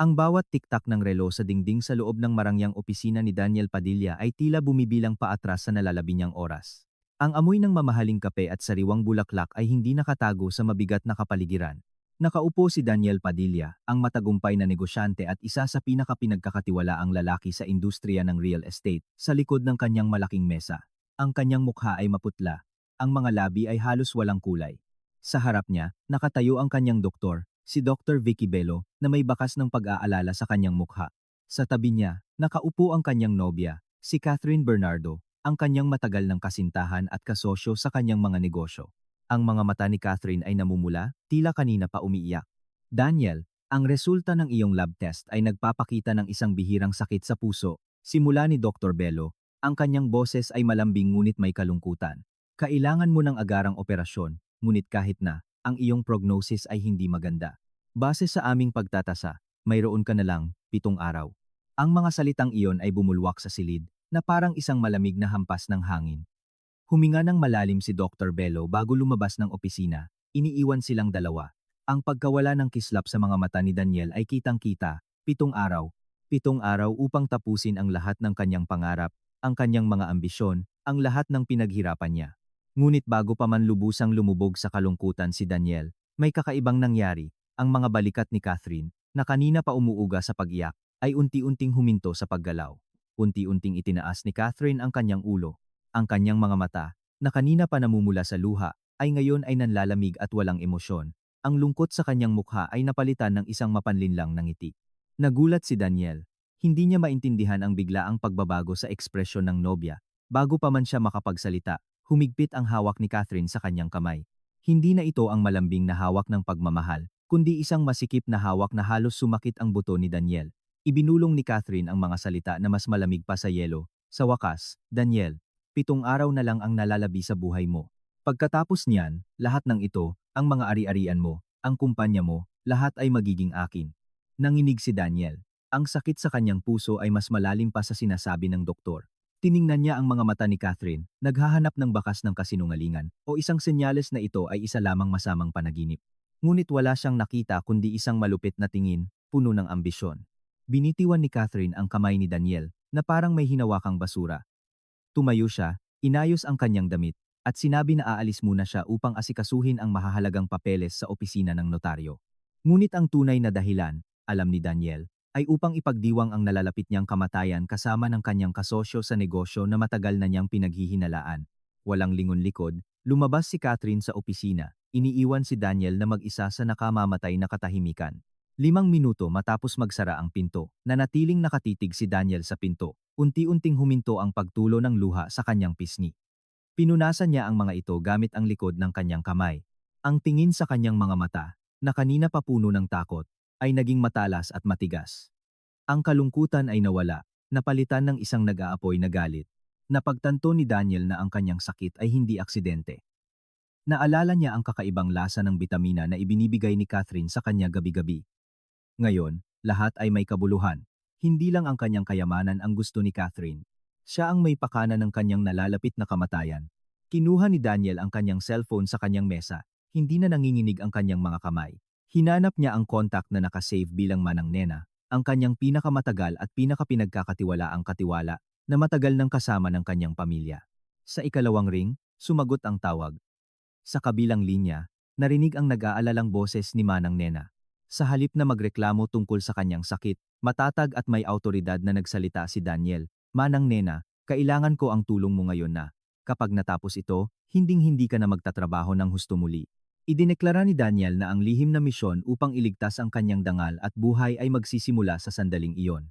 Ang bawat tiktak ng relo sa dingding sa loob ng marangyang opisina ni Daniel Padilla ay tila bumibilang paatras sa nalalabi niyang oras. Ang amoy ng mamahaling kape at sariwang bulaklak ay hindi nakatago sa mabigat na kapaligiran. Nakaupo si Daniel Padilla, ang matagumpay na negosyante at isa sa pinakapinagkakatiwalaang lalaki sa industriya ng real estate, sa likod ng kanyang malaking mesa. Ang kanyang mukha ay maputla. Ang mga labi ay halos walang kulay. Sa harap niya, nakatayo ang kanyang doktor, si Dr. Vicky Bello, na may bakas ng pag-aalala sa kanyang mukha. Sa tabi niya, nakaupo ang kanyang nobya, si Catherine Bernardo, ang kanyang matagal ng kasintahan at kasosyo sa kanyang mga negosyo. Ang mga mata ni Catherine ay namumula, tila kanina pa umiiyak. Daniel, ang resulta ng iyong lab test ay nagpapakita ng isang bihirang sakit sa puso. Simula ni Dr. Bello, ang kanyang boses ay malambing ngunit may kalungkutan. Kailangan mo ng agarang operasyon, ngunit kahit na, ang iyong prognosis ay hindi maganda. Base sa aming pagtatasa, mayroon ka na lang, 7 araw. Ang mga salitang iyon ay bumulwak sa silid, na parang isang malamig na hampas ng hangin. Huminga ng malalim si Dr. Bello bago lumabas ng opisina, iniiwan silang dalawa. Ang pagkawala ng kislap sa mga mata ni Daniel ay kitang-kita, 7 araw. 7 araw upang tapusin ang lahat ng kanyang pangarap, ang kanyang mga ambisyon, ang lahat ng pinaghirapan niya. Ngunit bago pa man lubusang lumubog sa kalungkutan si Daniel, may kakaibang nangyari. Ang mga balikat ni Catherine, na kanina pa umuuga sa pag-iyak, ay unti-unting huminto sa paggalaw. Unti-unting itinaas ni Catherine ang kanyang ulo. Ang kanyang mga mata, na kanina pa namumula sa luha, ay ngayon ay nanlalamig at walang emosyon. Ang lungkot sa kanyang mukha ay napalitan ng isang mapanlinlang na ngiti. Nagulat si Daniel. Hindi niya maintindihan ang biglaang pagbabago sa ekspresyon ng nobya. Bago pa man siya makapagsalita, humigpit ang hawak ni Catherine sa kanyang kamay. Hindi na ito ang malambing na hawak ng pagmamahal, kundi isang masikip na hawak na halos sumakit ang buto ni Daniel. Ibinulong ni Catherine ang mga salita na mas malamig pa sa yelo. Sa wakas, Daniel, 7 araw na lang ang nalalabi sa buhay mo. Pagkatapos niyan, lahat ng ito, ang mga ari-arian mo, ang kumpanya mo, lahat ay magiging akin. Nanginig si Daniel. Ang sakit sa kanyang puso ay mas malalim pa sa sinasabi ng doktor. Tiningnan niya ang mga mata ni Catherine, naghahanap ng bakas ng kasinungalingan, o isang senyales na ito ay isa lamang masamang panaginip. Ngunit wala siyang nakita kundi isang malupit na tingin, puno ng ambisyon. Binitiwan ni Catherine ang kamay ni Daniel, na parang may hinawakang basura. Tumayo siya, inayos ang kanyang damit, at sinabi na aalis muna siya upang asikasuhin ang mahahalagang papeles sa opisina ng notaryo. Ngunit ang tunay na dahilan, alam ni Daniel, ay upang ipagdiwang ang nalalapit niyang kamatayan kasama ng kanyang kasosyo sa negosyo na matagal na niyang pinaghihinalaan. Walang lingon-likod, lumabas si Catherine sa opisina, iniiwan si Daniel na mag-isa sa nakamamatay na katahimikan. 5 minuto matapos magsara ang pinto, nanatiling nakatitig si Daniel sa pinto. Unti-unting huminto ang pagtulo ng luha sa kanyang pisngi. Pinunasan niya ang mga ito gamit ang likod ng kanyang kamay. Ang tingin sa kanyang mga mata, na kanina pa puno ng takot, ay naging matalas at matigas. Ang kalungkutan ay nawala, napalitan ng isang nag-aapoy na galit. Napagtanto ni Daniel na ang kanyang sakit ay hindi aksidente. Naalala niya ang kakaibang lasa ng bitamina na ibinibigay ni Catherine sa kanya gabi-gabi. Ngayon, lahat ay may kabuluhan. Hindi lang ang kanyang kayamanan ang gusto ni Catherine. Siya ang may pakana ng kanyang nalalapit na kamatayan. Kinuha ni Daniel ang kanyang cellphone sa kanyang mesa, hindi na nanginginig ang kanyang mga kamay. Hinanap niya ang contact na nakasave bilang Manang Nena, ang kanyang pinakamatagal at pinakapinagkakatiwalaang katiwala na matagal nang kasama ng kanyang pamilya. Sa ikalawang ring, sumagot ang tawag. Sa kabilang linya, narinig ang nag-aalalang boses ni Manang Nena. Sa halip na magreklamo tungkol sa kanyang sakit, matatag at may autoridad na nagsalita si Daniel. Manang Nena, kailangan ko ang tulong mo ngayon na. Kapag natapos ito, hinding-hindi ka na magtatrabaho ng husto muli. Idineklara ni Daniel na ang lihim na misyon upang iligtas ang kanyang dangal at buhay ay magsisimula sa sandaling iyon.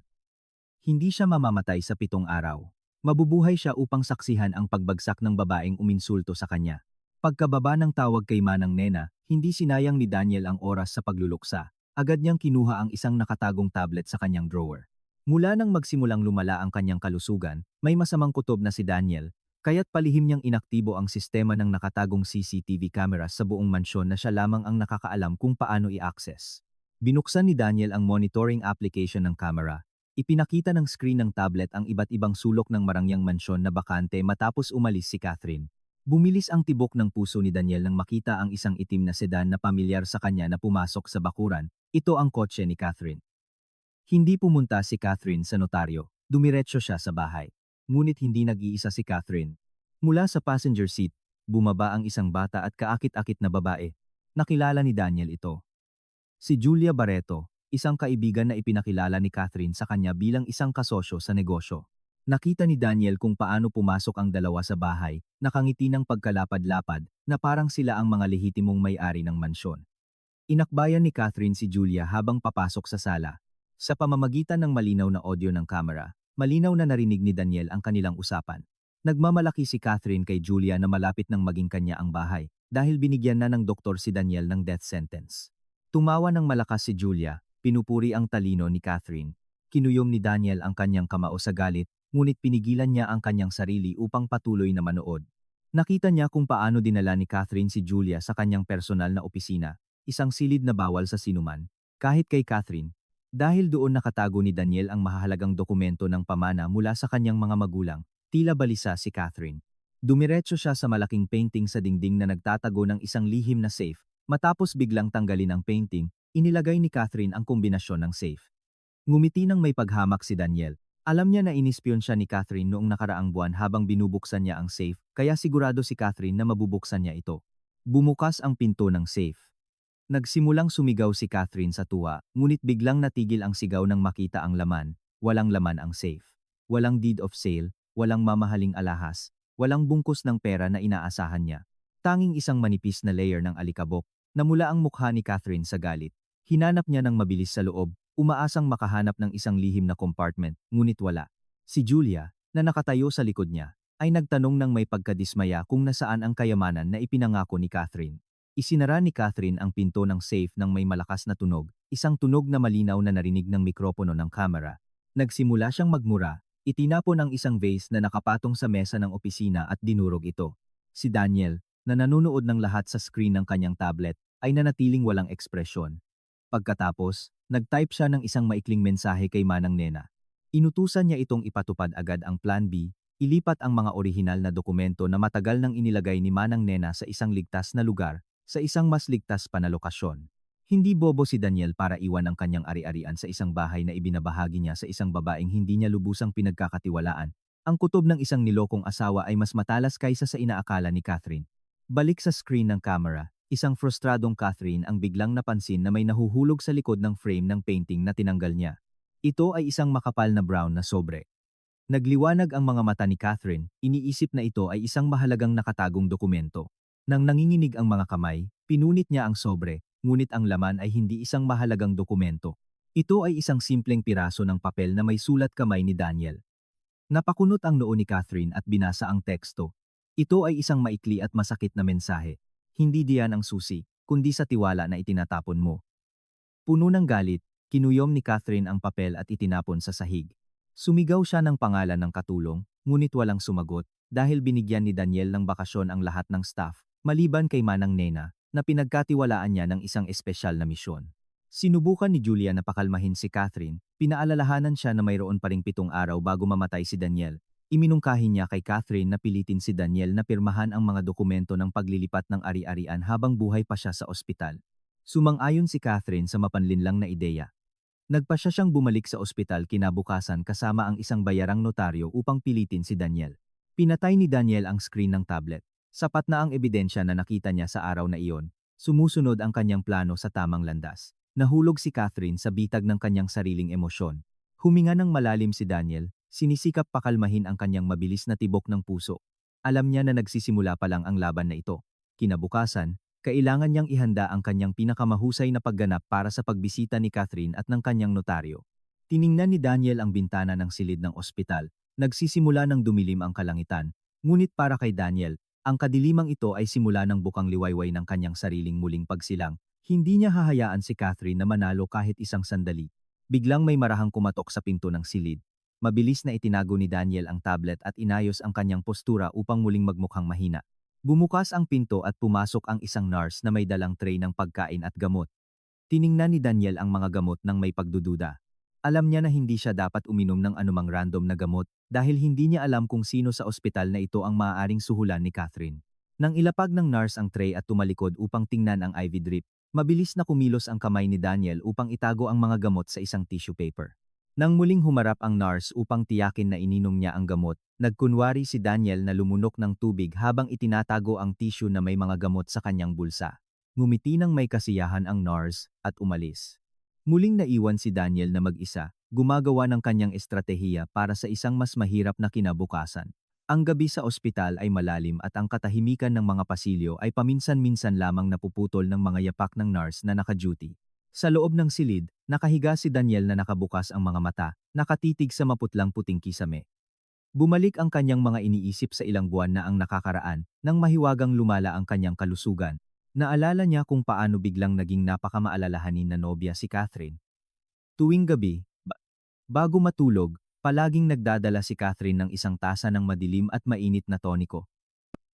Hindi siya mamamatay sa 7 araw. Mabubuhay siya upang saksihan ang pagbagsak ng babaeng uminsulto sa kanya. Pagkababa ng tawag kay Manang Nena, hindi sinayang ni Daniel ang oras sa pagluluksa. Agad niyang kinuha ang isang nakatagong tablet sa kanyang drawer. Mula nang magsimulang lumala ang kanyang kalusugan, may masamang kutob na si Daniel, kaya't palihim niyang inaktibo ang sistema ng nakatagong CCTV cameras sa buong mansyon na siya lamang ang nakakaalam kung paano i-access. Binuksan ni Daniel ang monitoring application ng camera. Ipinakita ng screen ng tablet ang iba't ibang sulok ng marangyang mansyon na bakante matapos umalis si Catherine. Bumilis ang tibok ng puso ni Daniel nang makita ang isang itim na sedan na pamilyar sa kanya na pumasok sa bakuran. Ito ang kotse ni Catherine. Hindi pumunta si Catherine sa notaryo, dumiretso siya sa bahay. Ngunit hindi nag-iisa si Catherine. Mula sa passenger seat, bumaba ang isang bata at kaakit-akit na babae. Nakilala ni Daniel ito. Si Julia Barreto, isang kaibigan na ipinakilala ni Catherine sa kanya bilang isang kasosyo sa negosyo. Nakita ni Daniel kung paano pumasok ang dalawa sa bahay, nakangiti ng pagkalapad-lapad na parang sila ang mga lehitimong may-ari ng mansyon. Inakbayan ni Catherine si Julia habang papasok sa sala. Sa pamamagitan ng malinaw na audio ng camera, malinaw na narinig ni Daniel ang kanilang usapan. Nagmamalaki si Catherine kay Julia na malapit nang maging kanya ang bahay dahil binigyan na ng doktor si Daniel ng death sentence. Tumawa ng malakas si Julia, pinupuri ang talino ni Catherine. Kinuyom ni Daniel ang kanyang kamao sa galit, ngunit pinigilan niya ang kanyang sarili upang patuloy na manood. Nakita niya kung paano dinala ni Catherine si Julia sa kanyang personal na opisina, isang silid na bawal sa sinuman, kahit kay Catherine. Dahil doon nakatago ni Daniel ang mahahalagang dokumento ng pamana mula sa kanyang mga magulang, tila balisa si Catherine. Dumiretso siya sa malaking painting sa dingding na nagtatago ng isang lihim na safe. Matapos biglang tanggalin ang painting, inilagay ni Catherine ang kombinasyon ng safe. Ngumiti ng may paghamak si Daniel. Alam niya na inispyon siya ni Catherine noong nakaraang buwan habang binubuksan niya ang safe, kaya sigurado si Catherine na mabubuksan niya ito. Bumukas ang pinto ng safe. Nagsimulang sumigaw si Catherine sa tuwa, ngunit biglang natigil ang sigaw nang makita ang laman. Walang laman ang safe. Walang deed of sale, walang mamahaling alahas, walang bungkus ng pera na inaasahan niya. Tanging isang manipis na layer ng alikabok, namula ang mukha ni Catherine sa galit. Hinanap niya ng mabilis sa loob, umaasang makahanap ng isang lihim na compartment, ngunit wala. Si Julia, na nakatayo sa likod niya, ay nagtanong ng may pagkadismaya kung nasaan ang kayamanan na ipinangako ni Catherine. Isinara ni Catherine ang pinto ng safe nang may malakas na tunog, isang tunog na malinaw na narinig ng mikropono ng kamera. Nagsimula siyang magmura, itinapon ang isang vase na nakapatong sa mesa ng opisina at dinurog ito. Si Daniel, na nanonood ng lahat sa screen ng kanyang tablet, ay nanatiling walang ekspresyon. Pagkatapos, nag-type siya ng isang maikling mensahe kay Manang Nena. Inutusan niya itong ipatupad agad ang Plan B, ilipat ang mga orihinal na dokumento na matagal nang inilagay ni Manang Nena sa isang ligtas na lugar, sa isang mas ligtas pa na lokasyon. Hindi bobo si Daniel para iwan ang kanyang ari-arian sa isang bahay na ibinabahagi niya sa isang babaeng hindi niya lubusang pinagkakatiwalaan. Ang kutob ng isang nilokong asawa ay mas matalas kaysa sa inaakala ni Catherine. Balik sa screen ng camera, isang frustradong Catherine ang biglang napansin na may nahuhulog sa likod ng frame ng painting na tinanggal niya. Ito ay isang makapal na brown na sobre. Nagliwanag ang mga mata ni Catherine, iniisip na ito ay isang mahalagang nakatagong dokumento. Nang nanginginig ang mga kamay, pinunit niya ang sobre, ngunit ang laman ay hindi isang mahalagang dokumento. Ito ay isang simpleng piraso ng papel na may sulat kamay ni Daniel. Napakunot ang noo ni Catherine at binasa ang teksto. Ito ay isang maikli at masakit na mensahe. Hindi diyan ang susi, kundi sa tiwala na itinatapon mo. Puno ng galit, kinuyom ni Catherine ang papel at itinapon sa sahig. Sumigaw siya ng pangalan ng katulong, ngunit walang sumagot, dahil binigyan ni Daniel ng bakasyon ang lahat ng staff, maliban kay Manang Nena, na pinagkatiwalaan niya ng isang espesyal na misyon. Sinubukan ni Julia na pakalmahin si Catherine, pinaalalahanan siya na mayroon pa ring 7 araw bago mamatay si Daniel. Iminungkahi niya kay Catherine na pilitin si Daniel na pirmahan ang mga dokumento ng paglilipat ng ari-arian habang buhay pa siya sa ospital. Sumang-ayon si Catherine sa mapanlinlang na ideya. Nagpasya siyang bumalik sa ospital kinabukasan kasama ang isang bayarang notaryo upang pilitin si Daniel. Pinatay ni Daniel ang screen ng tablet. Sapat na ang ebidensya na nakita niya sa araw na iyon. Sumusunod ang kanyang plano sa tamang landas. Nahulog si Catherine sa bitag ng kanyang sariling emosyon. Huminga ng malalim si Daniel, sinisikap pakalmahin ang kanyang mabilis na tibok ng puso. Alam niya na nagsisimula pa lang ang laban na ito. Kinabukasan, kailangan niyang ihanda ang kanyang pinakamahusay na pagganap para sa pagbisita ni Catherine at ng kanyang notaryo. Tiningnan ni Daniel ang bintana ng silid ng ospital. Nagsisimula ng dumilim ang kalangitan. Ngunit para kay Daniel, ang kadilimang ito ay simula ng bukang liwayway ng kanyang sariling muling pagsilang. Hindi niya hahayaan si Catherine na manalo kahit isang sandali. Biglang may marahang kumatok sa pinto ng silid. Mabilis na itinago ni Daniel ang tablet at inayos ang kanyang postura upang muling magmukhang mahina. Bumukas ang pinto at pumasok ang isang nurse na may dalang tray ng pagkain at gamot. Tiningnan ni Daniel ang mga gamot ng may pagdududa. Alam niya na hindi siya dapat uminom ng anumang random na gamot dahil hindi niya alam kung sino sa ospital na ito ang maaaring suhulan ni Catherine. Nang ilapag ng nurse ang tray at tumalikod upang tingnan ang IV drip, Mabilis na kumilos ang kamay ni Daniel upang itago ang mga gamot sa isang tissue paper. Nang muling humarap ang nurse upang tiyakin na ininom niya ang gamot, nagkunwari si Daniel na lumunok ng tubig habang itinatago ang tissue na may mga gamot sa kanyang bulsa. Ngumiti ng may kasiyahan ang nurse at umalis. Muling naiwan si Daniel na mag-isa, gumagawa ng kanyang estratehiya para sa isang mas mahirap na kinabukasan. Ang gabi sa ospital ay malalim at ang katahimikan ng mga pasilyo ay paminsan-minsan lamang napuputol ng mga yapak ng nurse na naka-duty. Sa loob ng silid, nakahiga si Daniel na nakabukas ang mga mata, nakatitig sa maputlang puting kisame. Bumalik ang kanyang mga iniisip sa ilang buwan na ang nakakaraan, nang mahiwagang lumala ang kanyang kalusugan. Naalala niya kung paano biglang naging napakamaalalahanin na nobya si Catherine. Tuwing gabi, bago matulog, palaging nagdadala si Catherine ng isang tasa ng madilim at mainit na toniko.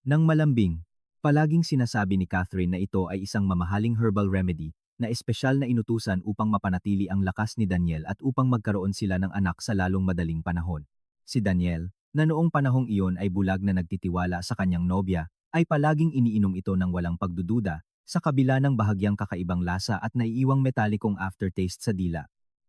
Nang malambing, palaging sinasabi ni Catherine na ito ay isang mamahaling herbal remedy na espesyal na inutusan upang mapanatili ang lakas ni Daniel at upang magkaroon sila ng anak sa lalong madaling panahon. Si Daniel, na noong panahong iyon ay bulag na nagtitiwala sa kanyang nobya, ay palaging iniinom ito ng walang pagdududa, sa kabila ng bahagyang kakaibang lasa at naiiwang metalikong aftertaste sa dila.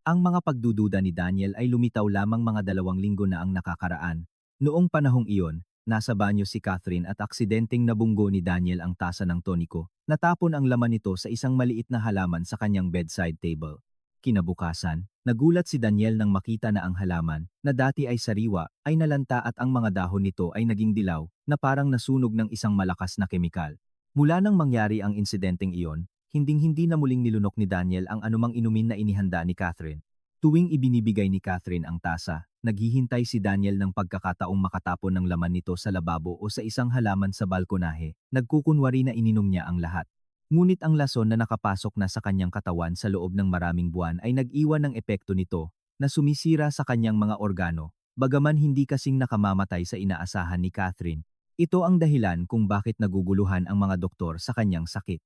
Ang mga pagdududa ni Daniel ay lumitaw lamang mga 2 linggo na ang nakakaraan. Noong panahong iyon, nasa banyo si Catherine at aksidenteng nabunggo ni Daniel ang tasa ng toniko. Natapon ang laman nito sa isang maliit na halaman sa kanyang bedside table. Kinabukasan, nagulat si Daniel nang makita na ang halaman, na dati ay sariwa, ay nalanta at ang mga dahon nito ay naging dilaw, na parang nasunog ng isang malakas na kemikal. Mula nang mangyari ang insidenteng iyon, hinding-hindi na muling nilunok ni Daniel ang anumang inumin na inihanda ni Catherine. Tuwing ibinibigay ni Catherine ang tasa, naghihintay si Daniel ng pagkakataong makatapon ng laman nito sa lababo o sa isang halaman sa balkonahe, nagkukunwari na ininom niya ang lahat. Ngunit ang lason na nakapasok na sa kanyang katawan sa loob ng maraming buwan ay nag-iwan ng epekto nito, na sumisira sa kanyang mga organo, bagaman hindi kasing nakamamatay sa inaasahan ni Catherine. Ito ang dahilan kung bakit naguguluhan ang mga doktor sa kanyang sakit.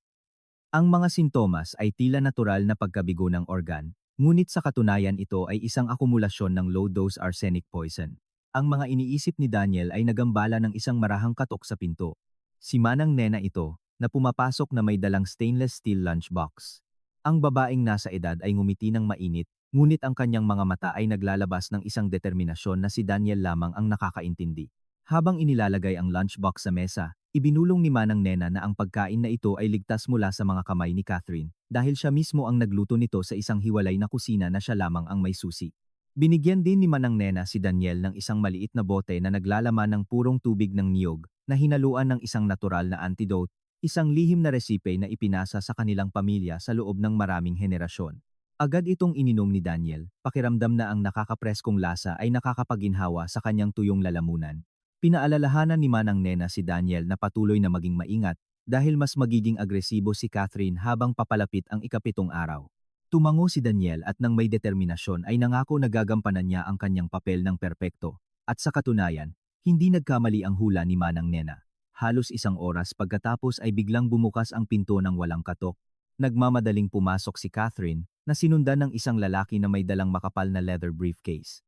Ang mga sintomas ay tila natural na pagkabigo ng organ, ngunit sa katunayan ito ay isang akumulasyon ng low-dose arsenic poison. Ang mga iniisip ni Daniel ay nagambala ng isang marahang katok sa pinto. Si Manang Nena ito, na pumapasok na may dalang stainless steel lunchbox. Ang babaeng nasa edad ay ngumiti ng mainit, ngunit ang kanyang mga mata ay naglalabas ng isang determinasyon na si Daniel lamang ang nakakaintindi. Habang inilalagay ang lunchbox sa mesa, ibinulong ni Manang Nena na ang pagkain na ito ay ligtas mula sa mga kamay ni Catherine, dahil siya mismo ang nagluto nito sa isang hiwalay na kusina na siya lamang ang may susi. Binigyan din ni Manang Nena si Daniel ng isang maliit na bote na naglalaman ng purong tubig ng niyog, na hinaluan ng isang natural na antidote, isang lihim na resipe na ipinasa sa kanilang pamilya sa loob ng maraming henerasyon. Agad itong ininom ni Daniel, pakiramdam na ang nakakapreskong lasa ay nakakapaginhawa sa kanyang tuyong lalamunan. Pinaalalahanan ni Manang Nena si Daniel na patuloy na maging maingat, dahil mas magiging agresibo si Catherine habang papalapit ang ika-7 araw. Tumango si Daniel at nang may determinasyon ay nangako na gagampanan niya ang kanyang papel ng perpekto, at sa katunayan, hindi nagkamali ang hula ni Manang Nena. Halos 1 oras pagkatapos ay biglang bumukas ang pinto ng walang katok. Nagmamadaling pumasok si Catherine, na sinundan ng isang lalaki na may dalang makapal na leather briefcase.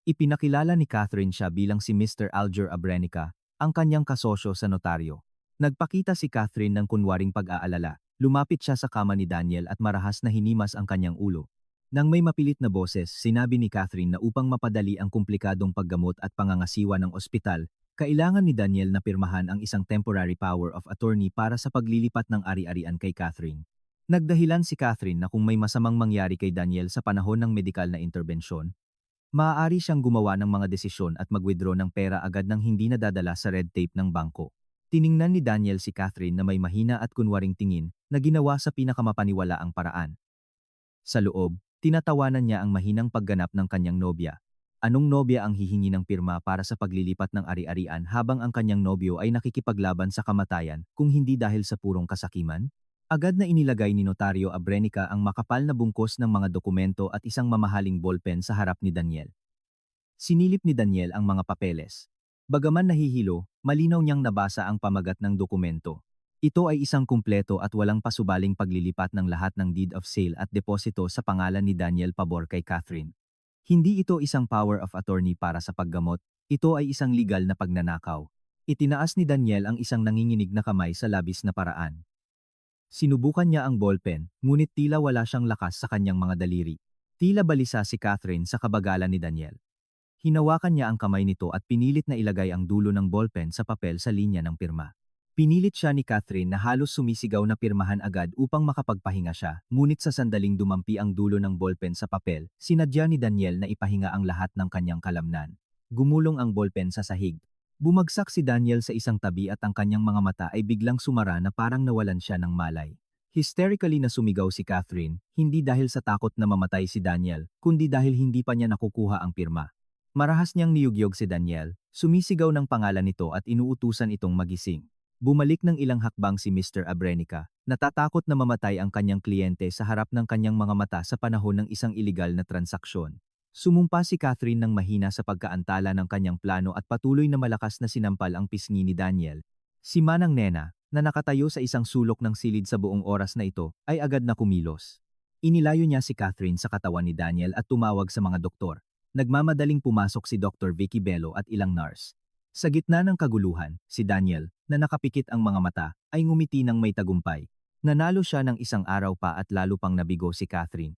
Ipinakilala ni Catherine siya bilang si Mr. Alger Abrenica, ang kanyang kasosyo sa notaryo. Nagpakita si Catherine ng kunwaring pag-aalala, lumapit siya sa kama ni Daniel at marahas na hinimas ang kanyang ulo. Nang may mapilit na boses, sinabi ni Catherine na upang mapadali ang komplikadong paggamot at pangangasiwa ng ospital, kailangan ni Daniel na pirmahan ang isang temporary power of attorney para sa paglilipat ng ari-arian kay Catherine. Nagdahilan si Catherine na kung may masamang mangyari kay Daniel sa panahon ng medikal na interbensyon, maaari siyang gumawa ng mga desisyon at mag-withdraw ng pera agad nang hindi nadadala sa red tape ng bangko. Tiningnan ni Daniel si Catherine na may mahina at kunwaring tingin, na ginawa sa pinakamapaniwalaang paraan. Sa loob, tinatawanan niya ang mahinang pagganap ng kanyang nobya. Anong nobya ang hihingi ng pirma para sa paglilipat ng ari-arian habang ang kanyang nobyo ay nakikipaglaban sa kamatayan kung hindi dahil sa purong kasakiman? Agad na inilagay ni Notaryo Abrenica ang makapal na bungkos ng mga dokumento at isang mamahaling ballpen sa harap ni Daniel. Sinilip ni Daniel ang mga papeles. Bagaman nahihilo, malinaw niyang nabasa ang pamagat ng dokumento. Ito ay isang kumpleto at walang pasubaling paglilipat ng lahat ng deed of sale at deposito sa pangalan ni Daniel pabor kay Catherine. Hindi ito isang power of attorney para sa paggamot, ito ay isang legal na pagnanakaw. Itinaas ni Daniel ang isang nanginginig na kamay sa labis na paraan. Sinubukan niya ang ballpen, ngunit tila wala siyang lakas sa kanyang mga daliri. Tila balisa si Catherine sa kabagalan ni Daniel. Hinawakan niya ang kamay nito at pinilit na ilagay ang dulo ng ballpen sa papel sa linya ng pirma. Pinilit siya ni Catherine na halos sumisigaw na pirmahan agad upang makapagpahinga siya, ngunit sa sandaling dumampi ang dulo ng ballpen sa papel, sinadya ni Daniel na ipahinga ang lahat ng kanyang kalamnan. Gumulong ang ballpen sa sahig. Bumagsak si Daniel sa isang tabi at ang kanyang mga mata ay biglang sumara na parang nawalan siya ng malay. Hysterically na sumigaw si Catherine, hindi dahil sa takot na mamatay si Daniel, kundi dahil hindi pa niya nakukuha ang pirma. Marahas niyang niyugyog si Daniel, sumisigaw ng pangalan nito at inuutusan itong magising. Bumalik ng ilang hakbang si Mr. Abrenica, natatakot na mamatay ang kanyang kliyente sa harap ng kanyang mga mata sa panahon ng isang iligal na transaksyon. Sumumpa si Catherine ng mahina sa pagkaantala ng kanyang plano at patuloy na malakas na sinampal ang pisngi ni Daniel. Si Manang Nena, na nakatayo sa isang sulok ng silid sa buong oras na ito, ay agad na kumilos. Inilayo niya si Catherine sa katawan ni Daniel at tumawag sa mga doktor. Nagmamadaling pumasok si Dr. Vicky Bello at ilang nurse. Sa gitna ng kaguluhan, si Daniel, na nakapikit ang mga mata, ay ngumiti ng may tagumpay. Nanalo siya ng isang araw pa at lalo pang nabigo si Catherine.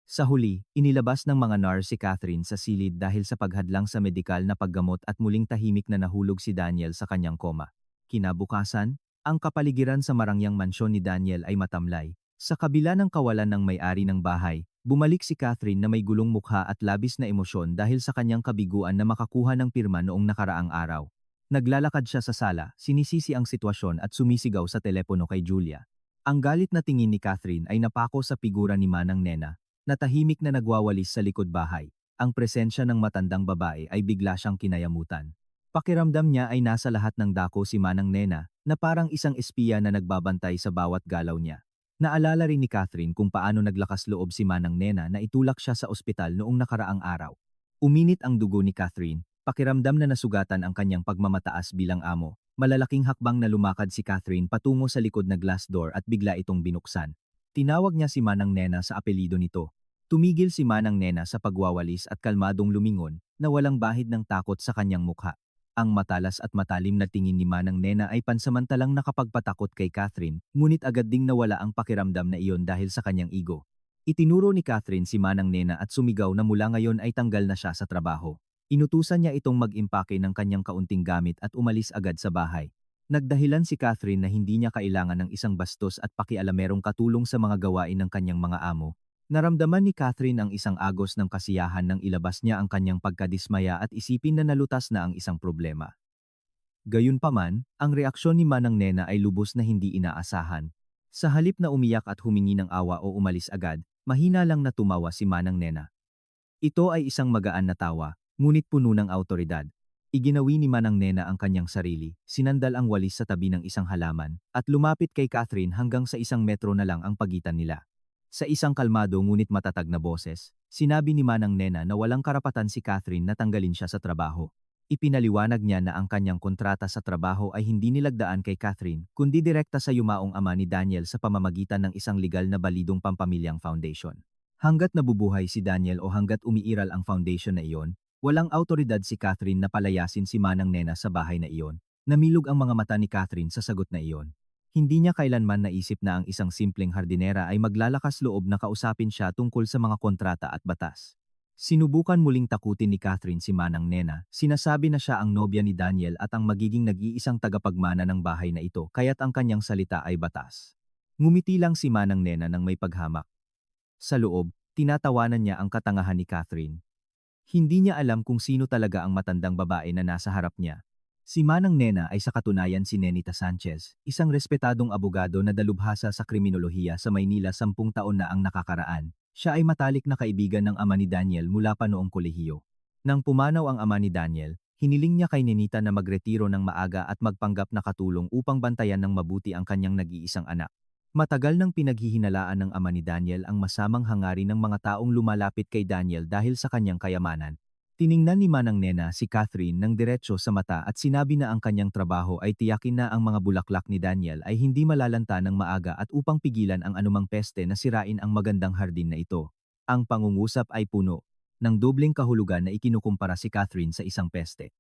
Sa huli, inilabas ng mga nurse si Catherine sa silid dahil sa paghadlang sa medikal na paggamot at muling tahimik na nahulog si Daniel sa kanyang koma. Kinabukasan, ang kapaligiran sa marangyang mansyon ni Daniel ay matamlay. Sa kabila ng kawalan ng may-ari ng bahay, bumalik si Catherine na may gulong mukha at labis na emosyon dahil sa kanyang kabiguan na makakuha ng pirma noong nakaraang araw. Naglalakad siya sa sala, sinisisi ang sitwasyon at sumisigaw sa telepono kay Julia. Ang galit na tingin ni Catherine ay napako sa figura ni Manang Nena, na tahimik na nagwawalis sa likod bahay. Ang presensya ng matandang babae ay bigla siyang kinayamutan. Pakiramdam niya ay nasa lahat ng dako si Manang Nena, na parang isang espiya na nagbabantay sa bawat galaw niya. Naalala rin ni Catherine kung paano naglakas loob si Manang Nena na itulak siya sa ospital noong nakaraang araw. Uminit ang dugo ni Catherine, pakiramdam na nasugatan ang kanyang pagmamataas bilang amo. Malalaking hakbang na lumakad si Catherine patungo sa likod na glass door at bigla itong binuksan. Tinawag niya si Manang Nena sa apelido nito. Tumigil si Manang Nena sa pagwawalis at kalmadong lumingon na walang bahid ng takot sa kanyang mukha. Ang matalas at matalim na tingin ni Manang Nena ay pansamantalang nakapagpatakot kay Catherine, ngunit agad ding nawala ang pakiramdam na iyon dahil sa kanyang ego. Itinuro ni Catherine si Manang Nena at sumigaw na mula ngayon ay tanggal na siya sa trabaho. Inutusan niya itong mag-impake ng kanyang kaunting gamit at umalis agad sa bahay. Nagdahilan si Catherine na hindi niya kailangan ng isang bastos at pakialamerong katulong sa mga gawain ng kanyang mga amo. Naramdaman ni Catherine ang isang agos ng kasiyahan nang ilabas niya ang kanyang pagkadismaya at isipin na nalutas na ang isang problema. Gayunpaman, ang reaksyon ni Manang Nena ay lubos na hindi inaasahan. Sa halip na umiyak at humingi ng awa o umalis agad, mahina lang na tumawa si Manang Nena. Ito ay isang magaan na tawa, ngunit puno ng awtoridad. Iginawi ni Manang Nena ang kanyang sarili, sinandal ang walis sa tabi ng isang halaman, at lumapit kay Catherine hanggang sa 1 metro na lang ang pagitan nila. Sa isang kalmado ngunit matatag na boses, sinabi ni Manang Nena na walang karapatan si Catherine na tanggalin siya sa trabaho. Ipinaliwanag niya na ang kanyang kontrata sa trabaho ay hindi nilagdaan kay Catherine, kundi direkta sa yumaong ama ni Daniel sa pamamagitan ng isang legal na balidong pampamilyang foundation. Hanggat nabubuhay si Daniel o hanggat umiiral ang foundation na iyon, walang awtoridad si Catherine na palayasin si Manang Nena sa bahay na iyon. Namilog ang mga mata ni Catherine sa sagot na iyon. Hindi niya kailanman naisip na ang isang simpleng hardinera ay maglalakas loob na kausapin siya tungkol sa mga kontrata at batas. Sinubukan muling takutin ni Catherine si Manang Nena, sinasabi na siya ang nobya ni Daniel at ang magiging nag-iisang tagapagmana ng bahay na ito kaya't ang kanyang salita ay batas. Ngumiti lang si Manang Nena ng may paghamak. Sa loob, tinatawanan niya ang katangahan ni Catherine. Hindi niya alam kung sino talaga ang matandang babae na nasa harap niya. Si Manang Nena ay sa katunayan si Nenita Sanchez, isang respetadong abogado na dalubhasa sa kriminolohiya sa Maynila 10 taon na ang nakakaraan. Siya ay matalik na kaibigan ng ama ni Daniel mula pa noong kolehiyo. Nang pumanaw ang ama ni Daniel, hiniling niya kay Nenita na magretiro ng maaga at magpanggap na katulong upang bantayan ng mabuti ang kanyang nag-iisang anak. Matagal nang pinaghihinalaan ng ama ni Daniel ang masamang hangarin ng mga taong lumalapit kay Daniel dahil sa kanyang kayamanan. Tiningnan ni Manang Nena si Catherine ng diretso sa mata at sinabi na ang kanyang trabaho ay tiyakin na ang mga bulaklak ni Daniel ay hindi malalanta ng maaga at upang pigilan ang anumang peste na sirain ang magandang hardin na ito. Ang pangungusap ay puno ng dobleng kahulugan na ikinukumpara si Catherine sa isang peste.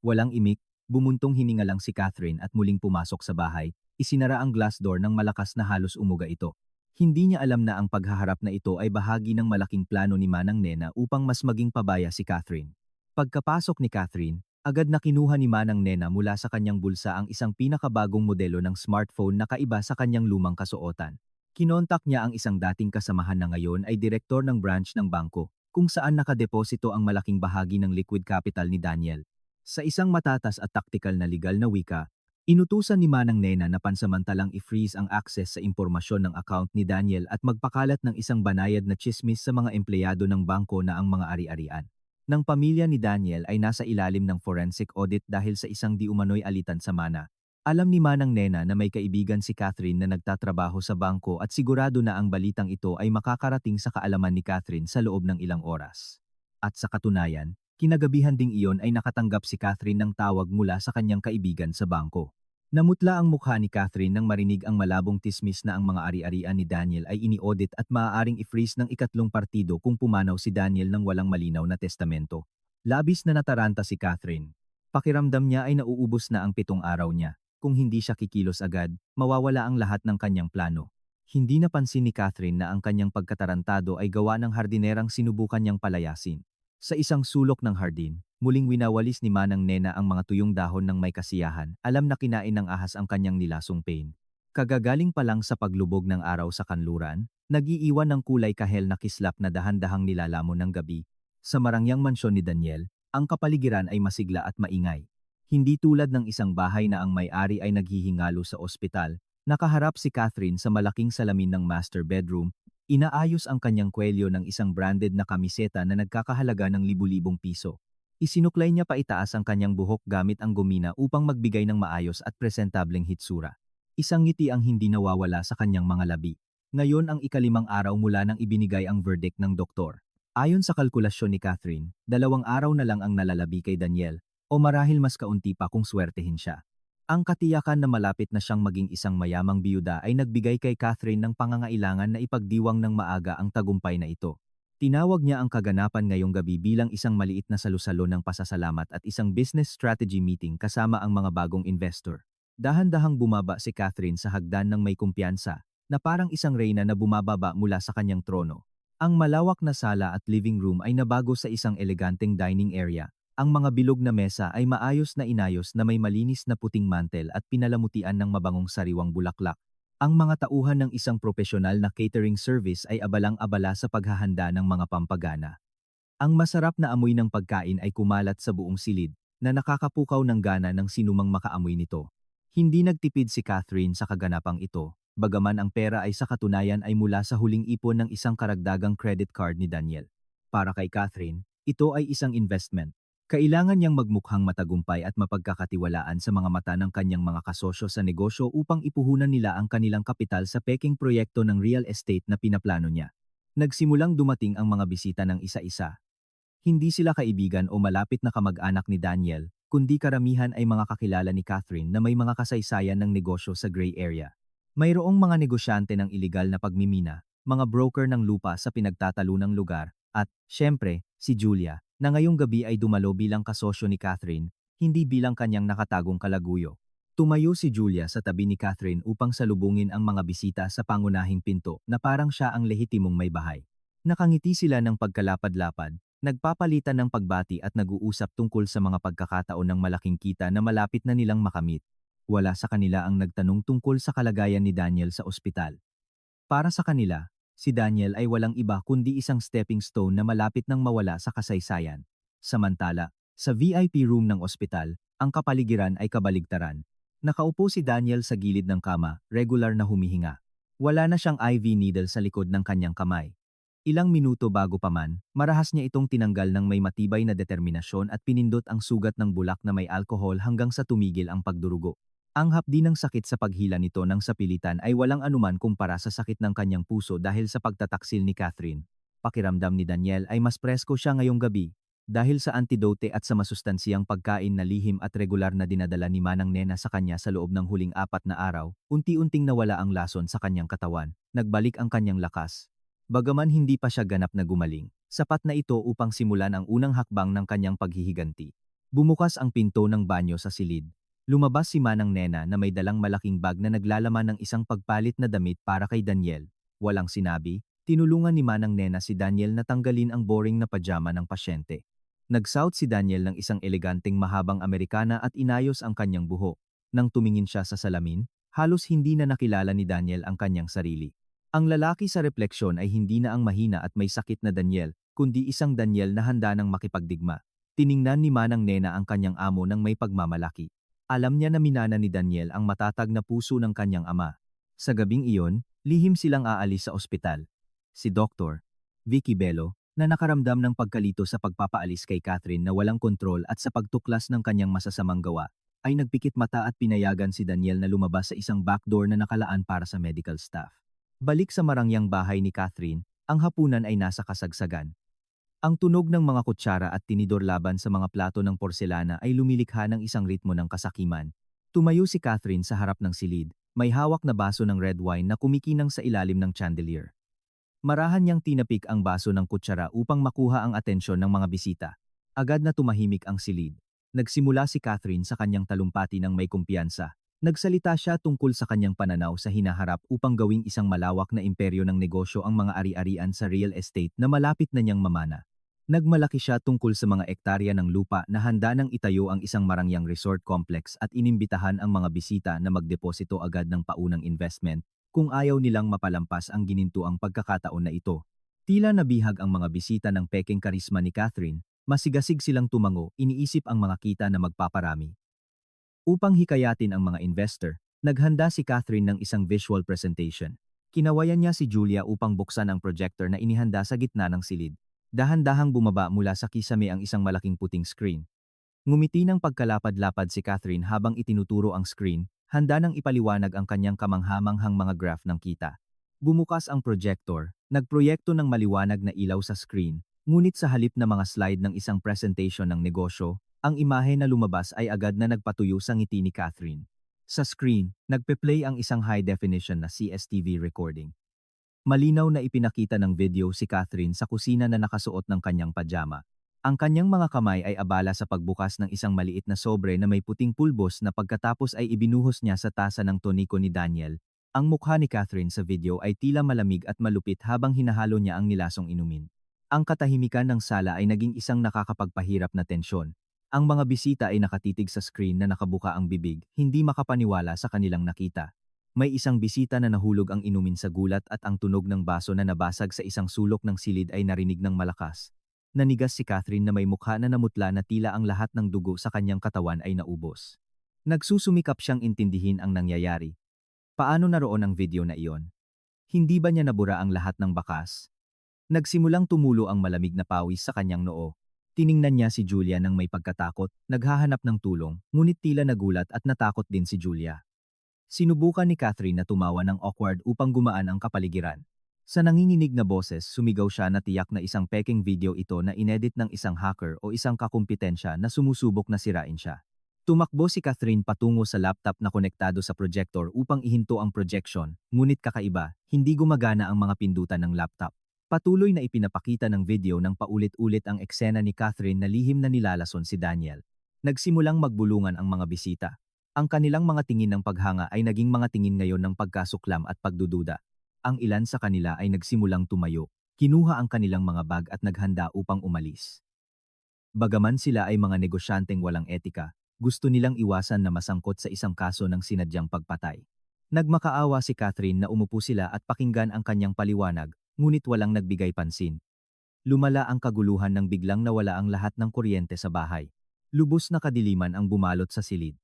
Walang imik, bumuntong hininga lang si Catherine at muling pumasok sa bahay. Isinara ang glass door ng malakas na halos umuga ito. Hindi niya alam na ang paghaharap na ito ay bahagi ng malaking plano ni Manang Nena upang mas maging pabaya si Catherine. Pagkapasok ni Catherine, agad na kinuha ni Manang Nena mula sa kanyang bulsa ang isang pinakabagong modelo ng smartphone na kaiba sa kanyang lumang kasuotan. Kinontak niya ang isang dating kasamahan na ngayon ay direktor ng branch ng bangko, kung saan nakadeposito ang malaking bahagi ng liquid capital ni Daniel. Sa isang matatas at taktikal na legal na wika, inutusan ni Manang Nena na pansamantalang i-freeze ang access sa impormasyon ng account ni Daniel at magpakalat ng isang banayad na tsismis sa mga empleyado ng bangko na ang mga ari-arian ng pamilya ni Daniel ay nasa ilalim ng forensic audit dahil sa isang di umano'y alitan sa mana. Alam ni Manang Nena na may kaibigan si Catherine na nagtatrabaho sa bangko at sigurado na ang balitang ito ay makakarating sa kaalaman ni Catherine sa loob ng ilang oras. At sa katunayan, kinagabihan ding iyon ay nakatanggap si Catherine ng tawag mula sa kanyang kaibigan sa bangko. Namutla ang mukha ni Catherine nang marinig ang malabong tismis na ang mga ari-arian ni Daniel ay ini-audit at maaaring i-freeze ng ikatlong partido kung pumanaw si Daniel ng walang malinaw na testamento. Labis na nataranta si Catherine. Pakiramdam niya ay nauubos na ang 7 araw niya. Kung hindi siya kikilos agad, mawawala ang lahat ng kanyang plano. Hindi napansin ni Catherine na ang kanyang pagkatarantado ay gawa ng hardinerang sinubukan niyang palayasin. Sa isang sulok ng hardin, muling winawalis ni Manang Nena ang mga tuyong dahon ng may kasiyahan, alam na kinain ng ahas ang kanyang nilasong pain. Kagagaling pa lang sa paglubog ng araw sa kanluran, nag-iiwan ng kulay kahel na kislap na dahan-dahang nilalamon ng gabi. Sa marangyang mansyon ni Daniel, ang kapaligiran ay masigla at maingay. Hindi tulad ng isang bahay na ang may-ari ay naghihingalo sa ospital, nakaharap si Catherine sa malaking salamin ng master bedroom. Inaayos ang kanyang kwelyo ng isang branded na kamiseta na nagkakahalaga ng libu-libong piso. Isinuklay niya pa itaas ang kanyang buhok gamit ang gumina upang magbigay ng maayos at presentableng hitsura. Isang ngiti ang hindi nawawala sa kanyang mga labi. Ngayon ang ika-5 araw mula nang ibinigay ang verdict ng doktor. Ayon sa kalkulasyon ni Catherine, 2 araw na lang ang nalalabi kay Daniel, o marahil mas kaunti pa kung swertehin siya. Ang katiyakan na malapit na siyang maging isang mayamang biyuda ay nagbigay kay Catherine ng pangangailangan na ipagdiwang ng maaga ang tagumpay na ito. Tinawag niya ang kaganapan ngayong gabi bilang isang maliit na salusalo ng pasasalamat at isang business strategy meeting kasama ang mga bagong investor. Dahan-dahang bumaba si Catherine sa hagdan ng may kumpiyansa, na parang isang reyna na bumababa mula sa kanyang trono. Ang malawak na sala at living room ay nabago sa isang eleganteng dining area. Ang mga bilog na mesa ay maayos na inayos na may malinis na puting mantel at pinalamutian ng mabangong sariwang bulaklak. Ang mga tauhan ng isang propesyonal na catering service ay abalang-abala sa paghahanda ng mga pampagana. Ang masarap na amoy ng pagkain ay kumalat sa buong silid, na nakakapukaw ng gana ng sinumang makaamoy nito. Hindi nagtipid si Catherine sa kaganapang ito, bagaman ang pera ay sa katunayan ay mula sa huling ipon ng isang karagdagang credit card ni Daniel. Para kay Catherine, ito ay isang investment. Kailangan niyang magmukhang matagumpay at mapagkakatiwalaan sa mga mata ng kanyang mga kasosyo sa negosyo upang ipuhunan nila ang kanilang kapital sa peking proyekto ng real estate na pinaplano niya. Nagsimulang dumating ang mga bisita ng isa-isa. Hindi sila kaibigan o malapit na kamag-anak ni Daniel, kundi karamihan ay mga kakilala ni Catherine na may mga kasaysayan ng negosyo sa gray area. Mayroong mga negosyante ng iligal na pagmimina, mga broker ng lupa sa pinagtatalunang lugar, at, syempre, si Julia, na ngayong gabi ay dumalo bilang kasosyo ni Catherine, hindi bilang kanyang nakatagong kalaguyo. Tumayo si Julia sa tabi ni Catherine upang salubungin ang mga bisita sa pangunahing pinto na parang siya ang lehitimong may bahay. Nakangiti sila ng pagkalapad-lapad, nagpapalitan ng pagbati at nag-uusap tungkol sa mga pagkakataon ng malaking kita na malapit na nilang makamit. Wala sa kanila ang nagtanong tungkol sa kalagayan ni Daniel sa ospital. Para sa kanila, si Daniel ay walang iba kundi isang stepping stone na malapit nang mawala sa kasaysayan. Samantala, sa VIP room ng ospital, ang kapaligiran ay kabaligtaran. Nakaupo si Daniel sa gilid ng kama, regular na humihinga. Wala na siyang IV needle sa likod ng kanyang kamay. Ilang minuto bago pa man, marahas niya itong tinanggal ng may matibay na determinasyon at pinindot ang sugat ng bulak na may alkohol hanggang sa tumigil ang pagdurugo. Ang hapdi ng sakit sa paghila nito ng sapilitan ay walang anuman kumpara sa sakit ng kanyang puso dahil sa pagtataksil ni Catherine. Pakiramdam ni Daniel ay mas presko siya ngayong gabi, dahil sa antidote at sa masustansiyang pagkain na lihim at regular na dinadala ni Manang Nena sa kanya sa loob ng huling 4 na araw, unti-unting nawala ang lason sa kanyang katawan, nagbalik ang kanyang lakas. Bagaman hindi pa siya ganap na gumaling, sapat na ito upang simulan ang unang hakbang ng kanyang paghihiganti. Bumukas ang pinto ng banyo sa silid. Lumabas si Manang Nena na may dalang malaking bag na naglalaman ng isang pagpalit na damit para kay Daniel. Walang sinabi, tinulungan ni Manang Nena si Daniel na tanggalin ang boring na pajama ng pasyente. Nagsuot si Daniel ng isang eleganteng mahabang Amerikana at inayos ang kanyang buhok. Nang tumingin siya sa salamin, halos hindi na nakilala ni Daniel ang kanyang sarili. Ang lalaki sa refleksyon ay hindi na ang mahina at may sakit na Daniel, kundi isang Daniel na handa ng makipagdigma. Tiningnan ni Manang Nena ang kanyang amo ng may pagmamalaki. Alam niya na minana ni Daniel ang matatag na puso ng kanyang ama. Sa gabing iyon, lihim silang aalis sa ospital. Si Dr. Vicky Bello, na nakaramdam ng pagkalito sa pagpapaalis kay Catherine na walang kontrol at sa pagtuklas ng kanyang masasamang gawa, ay nagpikit mata at pinayagan si Daniel na lumabas sa isang backdoor na nakalaan para sa medical staff. Balik sa marangyang bahay ni Catherine, ang hapunan ay nasa kasagsagan. Ang tunog ng mga kutsara at tinidor laban sa mga plato ng porselana ay lumilikha ng isang ritmo ng kasakiman. Tumayo si Catherine sa harap ng silid, may hawak na baso ng red wine na kumikinang sa ilalim ng chandelier. Marahan niyang tinapik ang baso ng kutsara upang makuha ang atensyon ng mga bisita. Agad na tumahimik ang silid. Nagsimula si Catherine sa kanyang talumpati ng may kumpiyansa. Nagsalita siya tungkol sa kanyang pananaw sa hinaharap upang gawing isang malawak na imperyo ng negosyo ang mga ari-arian sa real estate na malapit na niyang mamana. Nagmalaki siya tungkol sa mga ektarya ng lupa na handa nang itayo ang isang marangyang resort complex at inimbitahan ang mga bisita na magdeposito agad ng paunang investment kung ayaw nilang mapalampas ang ginintuang pagkakataon na ito. Tila nabihag ang mga bisita ng pekeng karisma ni Catherine, masigasig silang tumango, iniisip ang mga kita na magpaparami. Upang hikayatin ang mga investor, naghanda si Catherine ng isang visual presentation. Kinawayan niya si Julia upang buksan ang projector na inihanda sa gitna ng silid. Dahan-dahang bumaba mula sa kisame ang isang malaking puting screen. Ngumiti ng pagkalapad-lapad si Catherine habang itinuturo ang screen, handa nang ipaliwanag ang kanyang kamanghamanghang mga graph ng kita. Bumukas ang projector, nagproyekto ng maliwanag na ilaw sa screen, ngunit sa halip na mga slide ng isang presentation ng negosyo, ang imahe na lumabas ay agad na nagpatuyo sa ngiti ni Catherine. Sa screen, nagpe-play ang isang high-definition na CSTV recording. Malinaw na ipinakita ng video si Catherine sa kusina na nakasuot ng kanyang pajama. Ang kanyang mga kamay ay abala sa pagbukas ng isang maliit na sobre na may puting pulbos na pagkatapos ay ibinuhos niya sa tasa ng toniko ni Daniel. Ang mukha ni Catherine sa video ay tila malamig at malupit habang hinahalo niya ang nilasong inumin. Ang katahimikan ng sala ay naging isang nakakapagpahirap na tensyon. Ang mga bisita ay nakatitig sa screen na nakabuka ang bibig, hindi makapaniwala sa kanilang nakita. May isang bisita na nahulog ang inumin sa gulat at ang tunog ng baso na nabasag sa isang sulok ng silid ay narinig ng malakas. Nanigas si Catherine na may mukha na namutla na tila ang lahat ng dugo sa kanyang katawan ay naubos. Nagsusumikap siyang intindihin ang nangyayari. Paano naroon ang video na iyon? Hindi ba niya nabura ang lahat ng bakas? Nagsimulang tumulo ang malamig na pawis sa kanyang noo. Tiningnan niya si Julia nang may pagkatakot, naghahanap ng tulong, ngunit tila nagulat at natakot din si Julia. Sinubukan ni Catherine na tumawa ng awkward upang gumaan ang kapaligiran. Sa nanginginig na boses, sumigaw siya na tiyak na isang peking video ito na inedit ng isang hacker o isang kakumpetensya na sumusubok na sirain siya. Tumakbo si Catherine patungo sa laptop na konektado sa projector upang ihinto ang projection, ngunit kakaiba, hindi gumagana ang mga pindutan ng laptop. Patuloy na ipinapakita ng video ng paulit-ulit ang eksena ni Catherine na lihim na nilalason si Daniel. Nagsimulang magbulungan ang mga bisita. Ang kanilang mga tingin ng paghanga ay naging mga tingin ngayon ng pagkasuklam at pagdududa. Ang ilan sa kanila ay nagsimulang tumayo, kinuha ang kanilang mga bag at naghanda upang umalis. Bagaman sila ay mga negosyanteng walang etika, gusto nilang iwasan na masangkot sa isang kaso ng sinadyang pagpatay. Nagmakaawa si Catherine na umupo sila at pakinggan ang kanyang paliwanag, ngunit walang nagbigay pansin. Lumala ang kaguluhan nang biglang nawala ang lahat ng kuryente sa bahay. Lubos na kadiliman ang bumalot sa silid.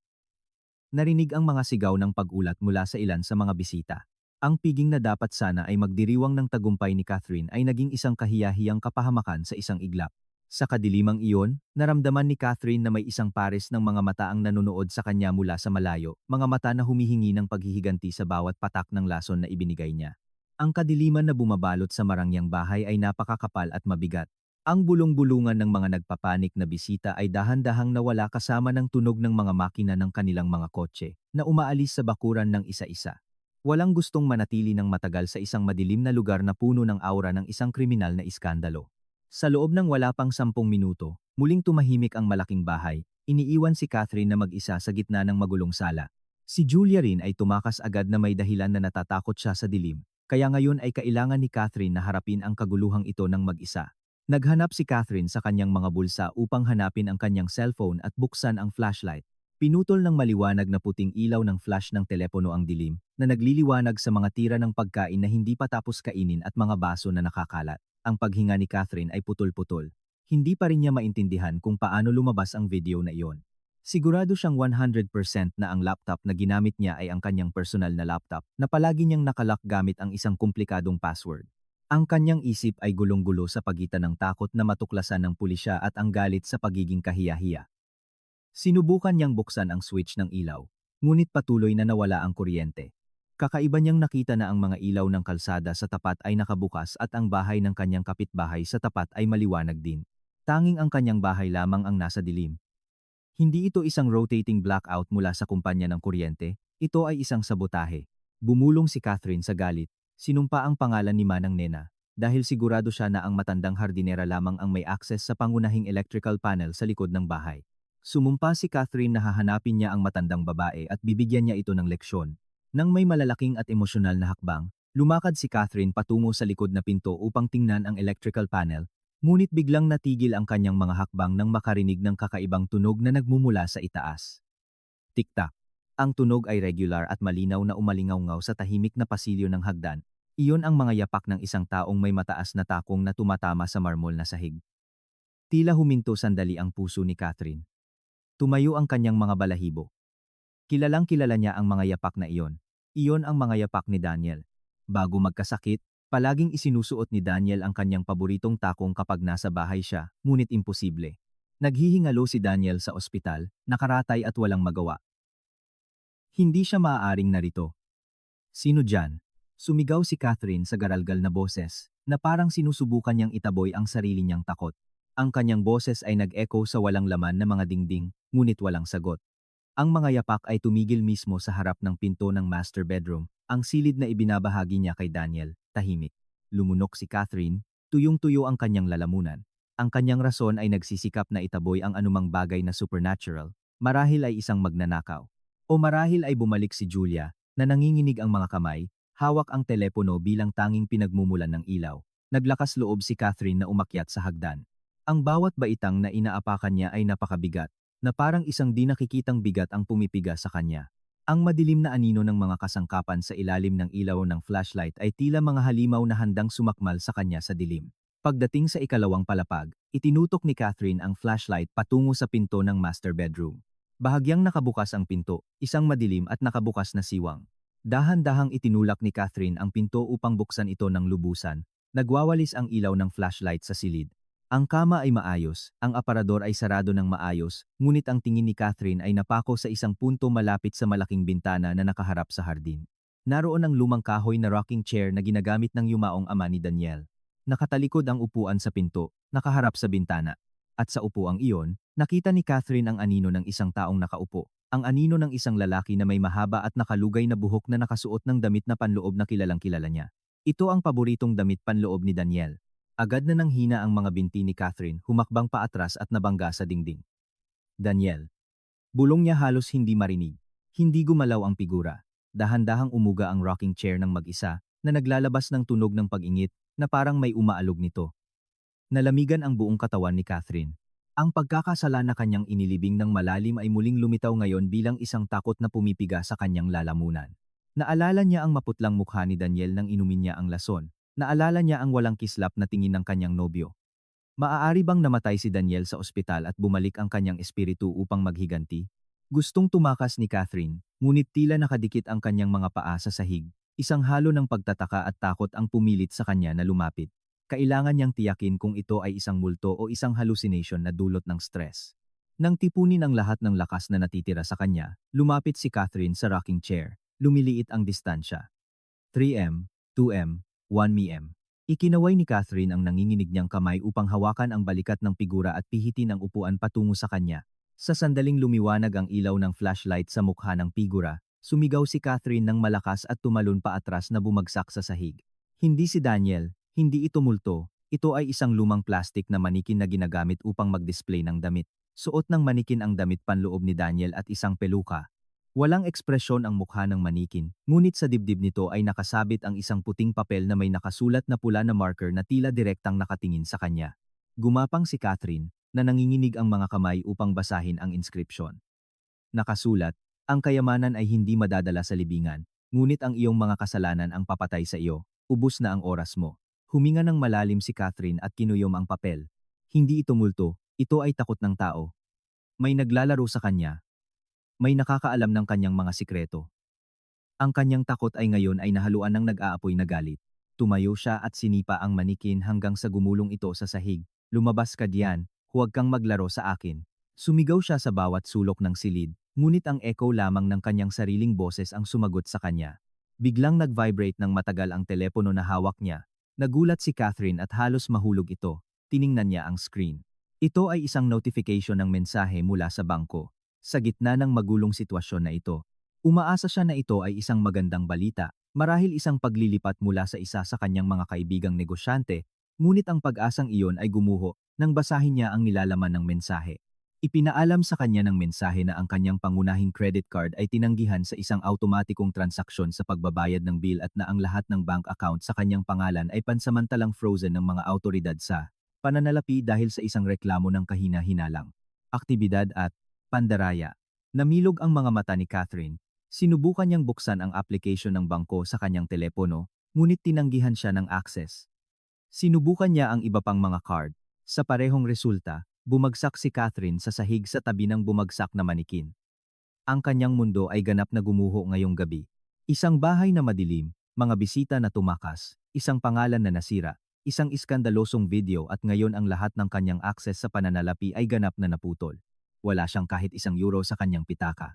Narinig ang mga sigaw ng pag-ulat mula sa ilan sa mga bisita. Ang piging na dapat sana ay magdiriwang ng tagumpay ni Catherine ay naging isang kahiyahiyang kapahamakan sa isang iglap. Sa kadilimang iyon, naramdaman ni Catherine na may isang pares ng mga mata ang nanonood sa kanya mula sa malayo, mga mata na humihingi ng paghihiganti sa bawat patak ng lason na ibinigay niya. Ang kadiliman na bumabalot sa marangyang bahay ay napakakapal at mabigat. Ang bulong-bulungan ng mga nagpapanik na bisita ay dahan-dahang nawala kasama ng tunog ng mga makina ng kanilang mga kotse na umaalis sa bakuran ng isa-isa. Walang gustong manatili ng matagal sa isang madilim na lugar na puno ng aura ng isang kriminal na iskandalo. Sa loob ng wala pang 10 minuto, muling tumahimik ang malaking bahay, Iniiwan si Catherine na mag-isa sa gitna ng magulong sala. Si Julia rin ay tumakas agad na may dahilan na natatakot siya sa dilim, kaya ngayon ay kailangan ni Catherine na harapin ang kaguluhang ito ng mag-isa. Naghanap si Catherine sa kanyang mga bulsa upang hanapin ang kanyang cellphone at buksan ang flashlight. Pinutol ng maliwanag na puting ilaw ng flash ng telepono ang dilim, na nagliliwanag sa mga tira ng pagkain na hindi pa tapos kainin at mga baso na nakakalat. Ang paghinga ni Catherine ay putol-putol. Hindi pa rin niya maintindihan kung paano lumabas ang video na iyon. Sigurado siyang 100% na ang laptop na ginamit niya ay ang kanyang personal na laptop na palagi niyang nakalock gamit ang isang komplikadong password. Ang kanyang isip ay gulong-gulo sa pagitan ng takot na matuklasan ng pulisya at ang galit sa pagiging kahiya-hiya. Sinubukan niyang buksan ang switch ng ilaw, ngunit patuloy na nawala ang kuryente. Kakaiba niyang nakita na ang mga ilaw ng kalsada sa tapat ay nakabukas at ang bahay ng kanyang kapitbahay sa tapat ay maliwanag din. Tanging ang kanyang bahay lamang ang nasa dilim. Hindi ito isang rotating blackout mula sa kumpanya ng kuryente, ito ay isang sabotahe. Bumulong si Catherine sa galit, sinumpa ang pangalan ni Manang Nena, dahil sigurado siya na ang matandang hardinera lamang ang may access sa pangunahing electrical panel sa likod ng bahay. Sumumpa si Catherine na hahanapin niya ang matandang babae at bibigyan niya ito ng leksyon. Nang may malalaking at emosyonal na hakbang, lumakad si Catherine patungo sa likod na pinto upang tingnan ang electrical panel, ngunit biglang natigil ang kanyang mga hakbang nang makarinig ng kakaibang tunog na nagmumula sa itaas. Tik-tak. Ang tunog ay regular at malinaw na umalingaw-ngaw sa tahimik na pasilyo ng hagdan. Iyon ang mga yapak ng isang taong may mataas na takong na tumatama sa marmol na sahig. Tila huminto sandali ang puso ni Catherine. Tumayo ang kanyang mga balahibo. Kilalang kilala niya ang mga yapak na iyon. Iyon ang mga yapak ni Daniel. Bago magkasakit, palaging isinusuot ni Daniel ang kanyang paboritong takong kapag nasa bahay siya, ngunit imposible. Naghihingalo si Daniel sa ospital, nakaratay at walang magawa. Hindi siya maaaring narito. Sino dyan? Sumigaw si Catherine sa garalgal na boses, na parang sinusubukan niyang itaboy ang sarili niyang takot. Ang kanyang boses ay nag-echo sa walang laman na mga dingding, ngunit walang sagot. Ang mga yapak ay tumigil mismo sa harap ng pinto ng master bedroom, ang silid na ibinabahagi niya kay Daniel, tahimik. Lumunok si Catherine, tuyong-tuyo ang kanyang lalamunan. Ang kanyang rason ay nagsisikap na itaboy ang anumang bagay na supernatural, marahil ay isang magnanakaw. O marahil ay bumalik si Julia, na nanginginig ang mga kamay, hawak ang telepono bilang tanging pinagmumulan ng ilaw. Naglakas loob si Catherine na umakyat sa hagdan. Ang bawat baitang na inaapakan niya ay napakabigat, na parang isang di nakikitang bigat ang pumipiga sa kanya. Ang madilim na anino ng mga kasangkapan sa ilalim ng ilaw ng flashlight ay tila mga halimaw na handang sumakmal sa kanya sa dilim. Pagdating sa ikalawang palapag, itinutok ni Catherine ang flashlight patungo sa pinto ng master bedroom. Bahagyang nakabukas ang pinto, isang madilim at nakabukas na siwang. Dahan-dahang itinulak ni Catherine ang pinto upang buksan ito ng lubusan, nagwawalis ang ilaw ng flashlight sa silid. Ang kama ay maayos, ang aparador ay sarado ng maayos, ngunit ang tingin ni Catherine ay napako sa isang punto malapit sa malaking bintana na nakaharap sa hardin. Naroon ang lumang kahoy na rocking chair na ginagamit ng yumaong ama ni Daniel. Nakatalikod ang upuan sa pinto, nakaharap sa bintana. At sa upuang iyon, nakita ni Catherine ang anino ng isang taong nakaupo. Ang anino ng isang lalaki na may mahaba at nakalugay na buhok na nakasuot ng damit na panloob na kilalang kilala niya. Ito ang paboritong damit panloob ni Daniel. Agad na nanghina ang mga binti ni Catherine, humakbang paatras at nabangga sa dingding. Daniel. Bulong niya halos hindi marinig. Hindi gumalaw ang figura. Dahan-dahang umuga ang rocking chair ng mag-isa, na naglalabas ng tunog ng pag-ingit, na parang may umaalog nito. Nalamigan ang buong katawan ni Catherine. Ang pagkakasala na kanyang inilibing ng malalim ay muling lumitaw ngayon bilang isang takot na pumipiga sa kanyang lalamunan. Naalala niya ang maputlang mukha ni Daniel nang inumin niya ang lason. Naalala niya ang walang kislap na tingin ng kanyang nobyo. Maaari bang namatay si Daniel sa ospital at bumalik ang kanyang espiritu upang maghiganti? Gustong tumakas ni Catherine, ngunit tila nakadikit ang kanyang mga paa sa sahig. Isang halo ng pagtataka at takot ang pumilit sa kanya na lumapit. Kailangan niyang tiyakin kung ito ay isang multo o isang hallucination na dulot ng stress. Nang tipunin ang lahat ng lakas na natitira sa kanya, lumapit si Catherine sa rocking chair. Lumiliit ang distansya. 3M, 2M, 1mm. Ikinaway ni Catherine ang nanginginig niyang kamay upang hawakan ang balikat ng figura at pihitin ang upuan patungo sa kanya. Sa sandaling lumiwanag ang ilaw ng flashlight sa mukha ng figura, sumigaw si Catherine ng malakas at tumalon paatras na bumagsak sa sahig. Hindi si Daniel, hindi ito multo, Ito ay isang lumang plastic na manikin na ginagamit upang mag-display ng damit. Suot ng manikin ang damit panloob ni Daniel at isang peluka. Walang ekspresyon ang mukha ng manikin, ngunit sa dibdib nito ay nakasabit ang isang puting papel na may nakasulat na pula na marker na tila direktang nakatingin sa kanya. Gumapang si Catherine, na nanginginig ang mga kamay upang basahin ang inscription. Nakasulat, ang kayamanan ay hindi madadala sa libingan, ngunit ang iyong mga kasalanan ang papatay sa iyo, ubos na ang oras mo. Huminga ng malalim si Catherine at kinuyom ang papel. Hindi ito multo, ito ay takot ng tao. May naglalaro sa kanya. May nakakaalam ng kanyang mga sikreto. Ang kanyang takot ay ngayon ay nahaluan ng nag-aapoy na galit. Tumayo siya at sinipa ang manikin hanggang sa gumulong ito sa sahig. Lumabas ka diyan, huwag kang maglaro sa akin. Sumigaw siya sa bawat sulok ng silid, ngunit ang echo lamang ng kanyang sariling boses ang sumagot sa kanya. Biglang nag-vibrate ng matagal ang telepono na hawak niya. Nagulat si Catherine at halos mahulog ito. Tiningnan niya ang screen. Ito ay isang notification ng mensahe mula sa bangko. Sa gitna ng magulong sitwasyon na ito, umaasa siya na ito ay isang magandang balita, marahil isang paglilipat mula sa isa sa kanyang mga kaibigang negosyante, ngunit ang pag-asang iyon ay gumuho nang basahin niya ang nilalaman ng mensahe. Ipinaalam sa kanya ng mensahe na ang kanyang pangunahing credit card ay tinanggihan sa isang automatikong transaksyon sa pagbabayad ng bill at na ang lahat ng bank account sa kanyang pangalan ay pansamantalang frozen ng mga awtoridad sa pananalapi dahil sa isang reklamo ng kahina-hinalang aktibidad at pandaraya. Namilog ang mga mata ni Catherine. Sinubukan niyang buksan ang application ng bangko sa kanyang telepono, ngunit tinanggihan siya ng access. Sinubukan niya ang iba pang mga card. Sa parehong resulta, bumagsak si Catherine sa sahig sa tabi ng bumagsak na manikin. Ang kanyang mundo ay ganap na gumuho ngayong gabi. Isang bahay na madilim, mga bisita na tumakas, isang pangalan na nasira, isang iskandalosong video at ngayon ang lahat ng kanyang access sa pananalapi ay ganap na naputol. Wala siyang kahit €1 sa kanyang pitaka.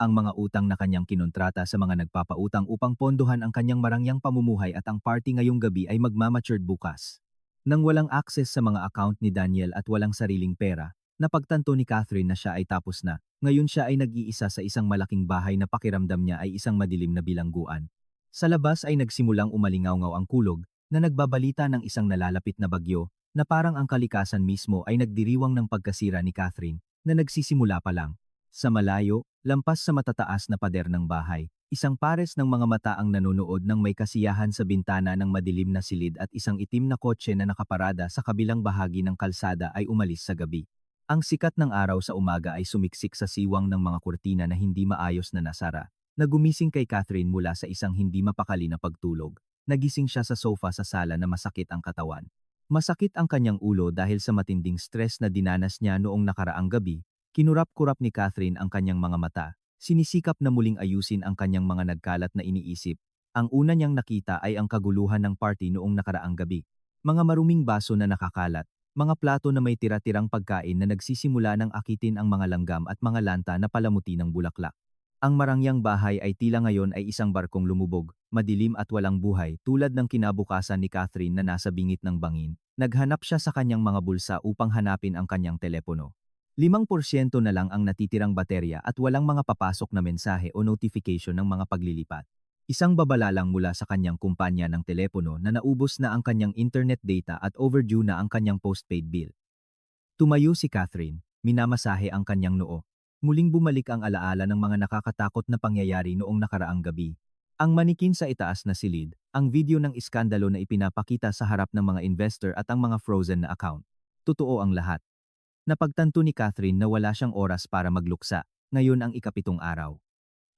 Ang mga utang na kanyang kinontrata sa mga nagpapautang upang pondohan ang kanyang marangyang pamumuhay at ang party ngayong gabi ay magmamatured bukas. Nang walang access sa mga account ni Daniel at walang sariling pera, napagtanto ni Catherine na siya ay tapos na. Ngayon siya ay nag-iisa sa isang malaking bahay na pakiramdam niya ay isang madilim na bilangguan. Sa labas ay nagsimulang umalingaw-ngaw ang kulog na nagbabalita ng isang nalalapit na bagyo na parang ang kalikasan mismo ay nagdiriwang ng pagkasira ni Catherine na nagsisimula pa lang. Sa malayo, lampas sa matataas na pader ng bahay, isang pares ng mga mata ang nanonood ng may kasiyahan sa bintana ng madilim na silid at isang itim na kotse na nakaparada sa kabilang bahagi ng kalsada ay umalis sa gabi. Ang sikat ng araw sa umaga ay sumiksik sa siwang ng mga kurtina na hindi maayos na nasara. Nagumising kay Catherine mula sa isang hindi mapakali na pagtulog. Nagising siya sa sofa sa sala na masakit ang katawan. Masakit ang kanyang ulo dahil sa matinding stress na dinanas niya noong nakaraang gabi. Kinurap-kurap ni Catherine ang kanyang mga mata. Sinisikap na muling ayusin ang kanyang mga nagkalat na iniisip. Ang una niyang nakita ay ang kaguluhan ng party noong nakaraang gabi. Mga maruming baso na nakakalat, mga plato na may tira-tirang pagkain na nagsisimula ng akitin ang mga langgam at mga lanta na palamuti ng bulaklak. Ang marangyang bahay ay tila ngayon ay isang barkong lumubog, madilim at walang buhay tulad ng kinabukasan ni Catherine na nasa bingit ng bangin. Naghanap siya sa kanyang mga bulsa upang hanapin ang kanyang telepono. 5% na lang ang natitirang baterya at walang mga papasok na mensahe o notification ng mga paglilipat. Isang babala lang mula sa kanyang kumpanya ng telepono na naubos na ang kanyang internet data at overdue na ang kanyang postpaid bill. Tumayo si Catherine, minamasahe ang kanyang noo. Muling bumalik ang alaala ng mga nakakatakot na pangyayari noong nakaraang gabi. Ang manikin sa itaas na silid, ang video ng iskandalo na ipinapakita sa harap ng mga investor at ang mga frozen na account. Totoo ang lahat. Napagtanto ni Catherine na wala siyang oras para magluksa, ngayon ang ikapitong araw.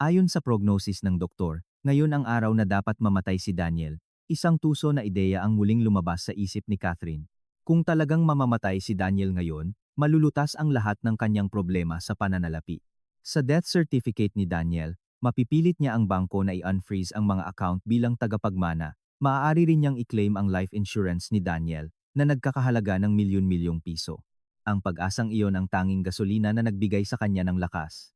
Ayon sa prognosis ng doktor, ngayon ang araw na dapat mamatay si Daniel. Isang tuso na ideya ang muling lumabas sa isip ni Catherine. Kung talagang mamamatay si Daniel ngayon, malulutas ang lahat ng kanyang problema sa pananalapi. Sa death certificate ni Daniel, mapipilit niya ang bangko na i-unfreeze ang mga account bilang tagapagmana. Maaari rin niyang i-claim ang life insurance ni Daniel na nagkakahalaga ng milyon-milyong piso. Ang pag-asang iyon ang tanging gasolina na nagbigay sa kanya ng lakas.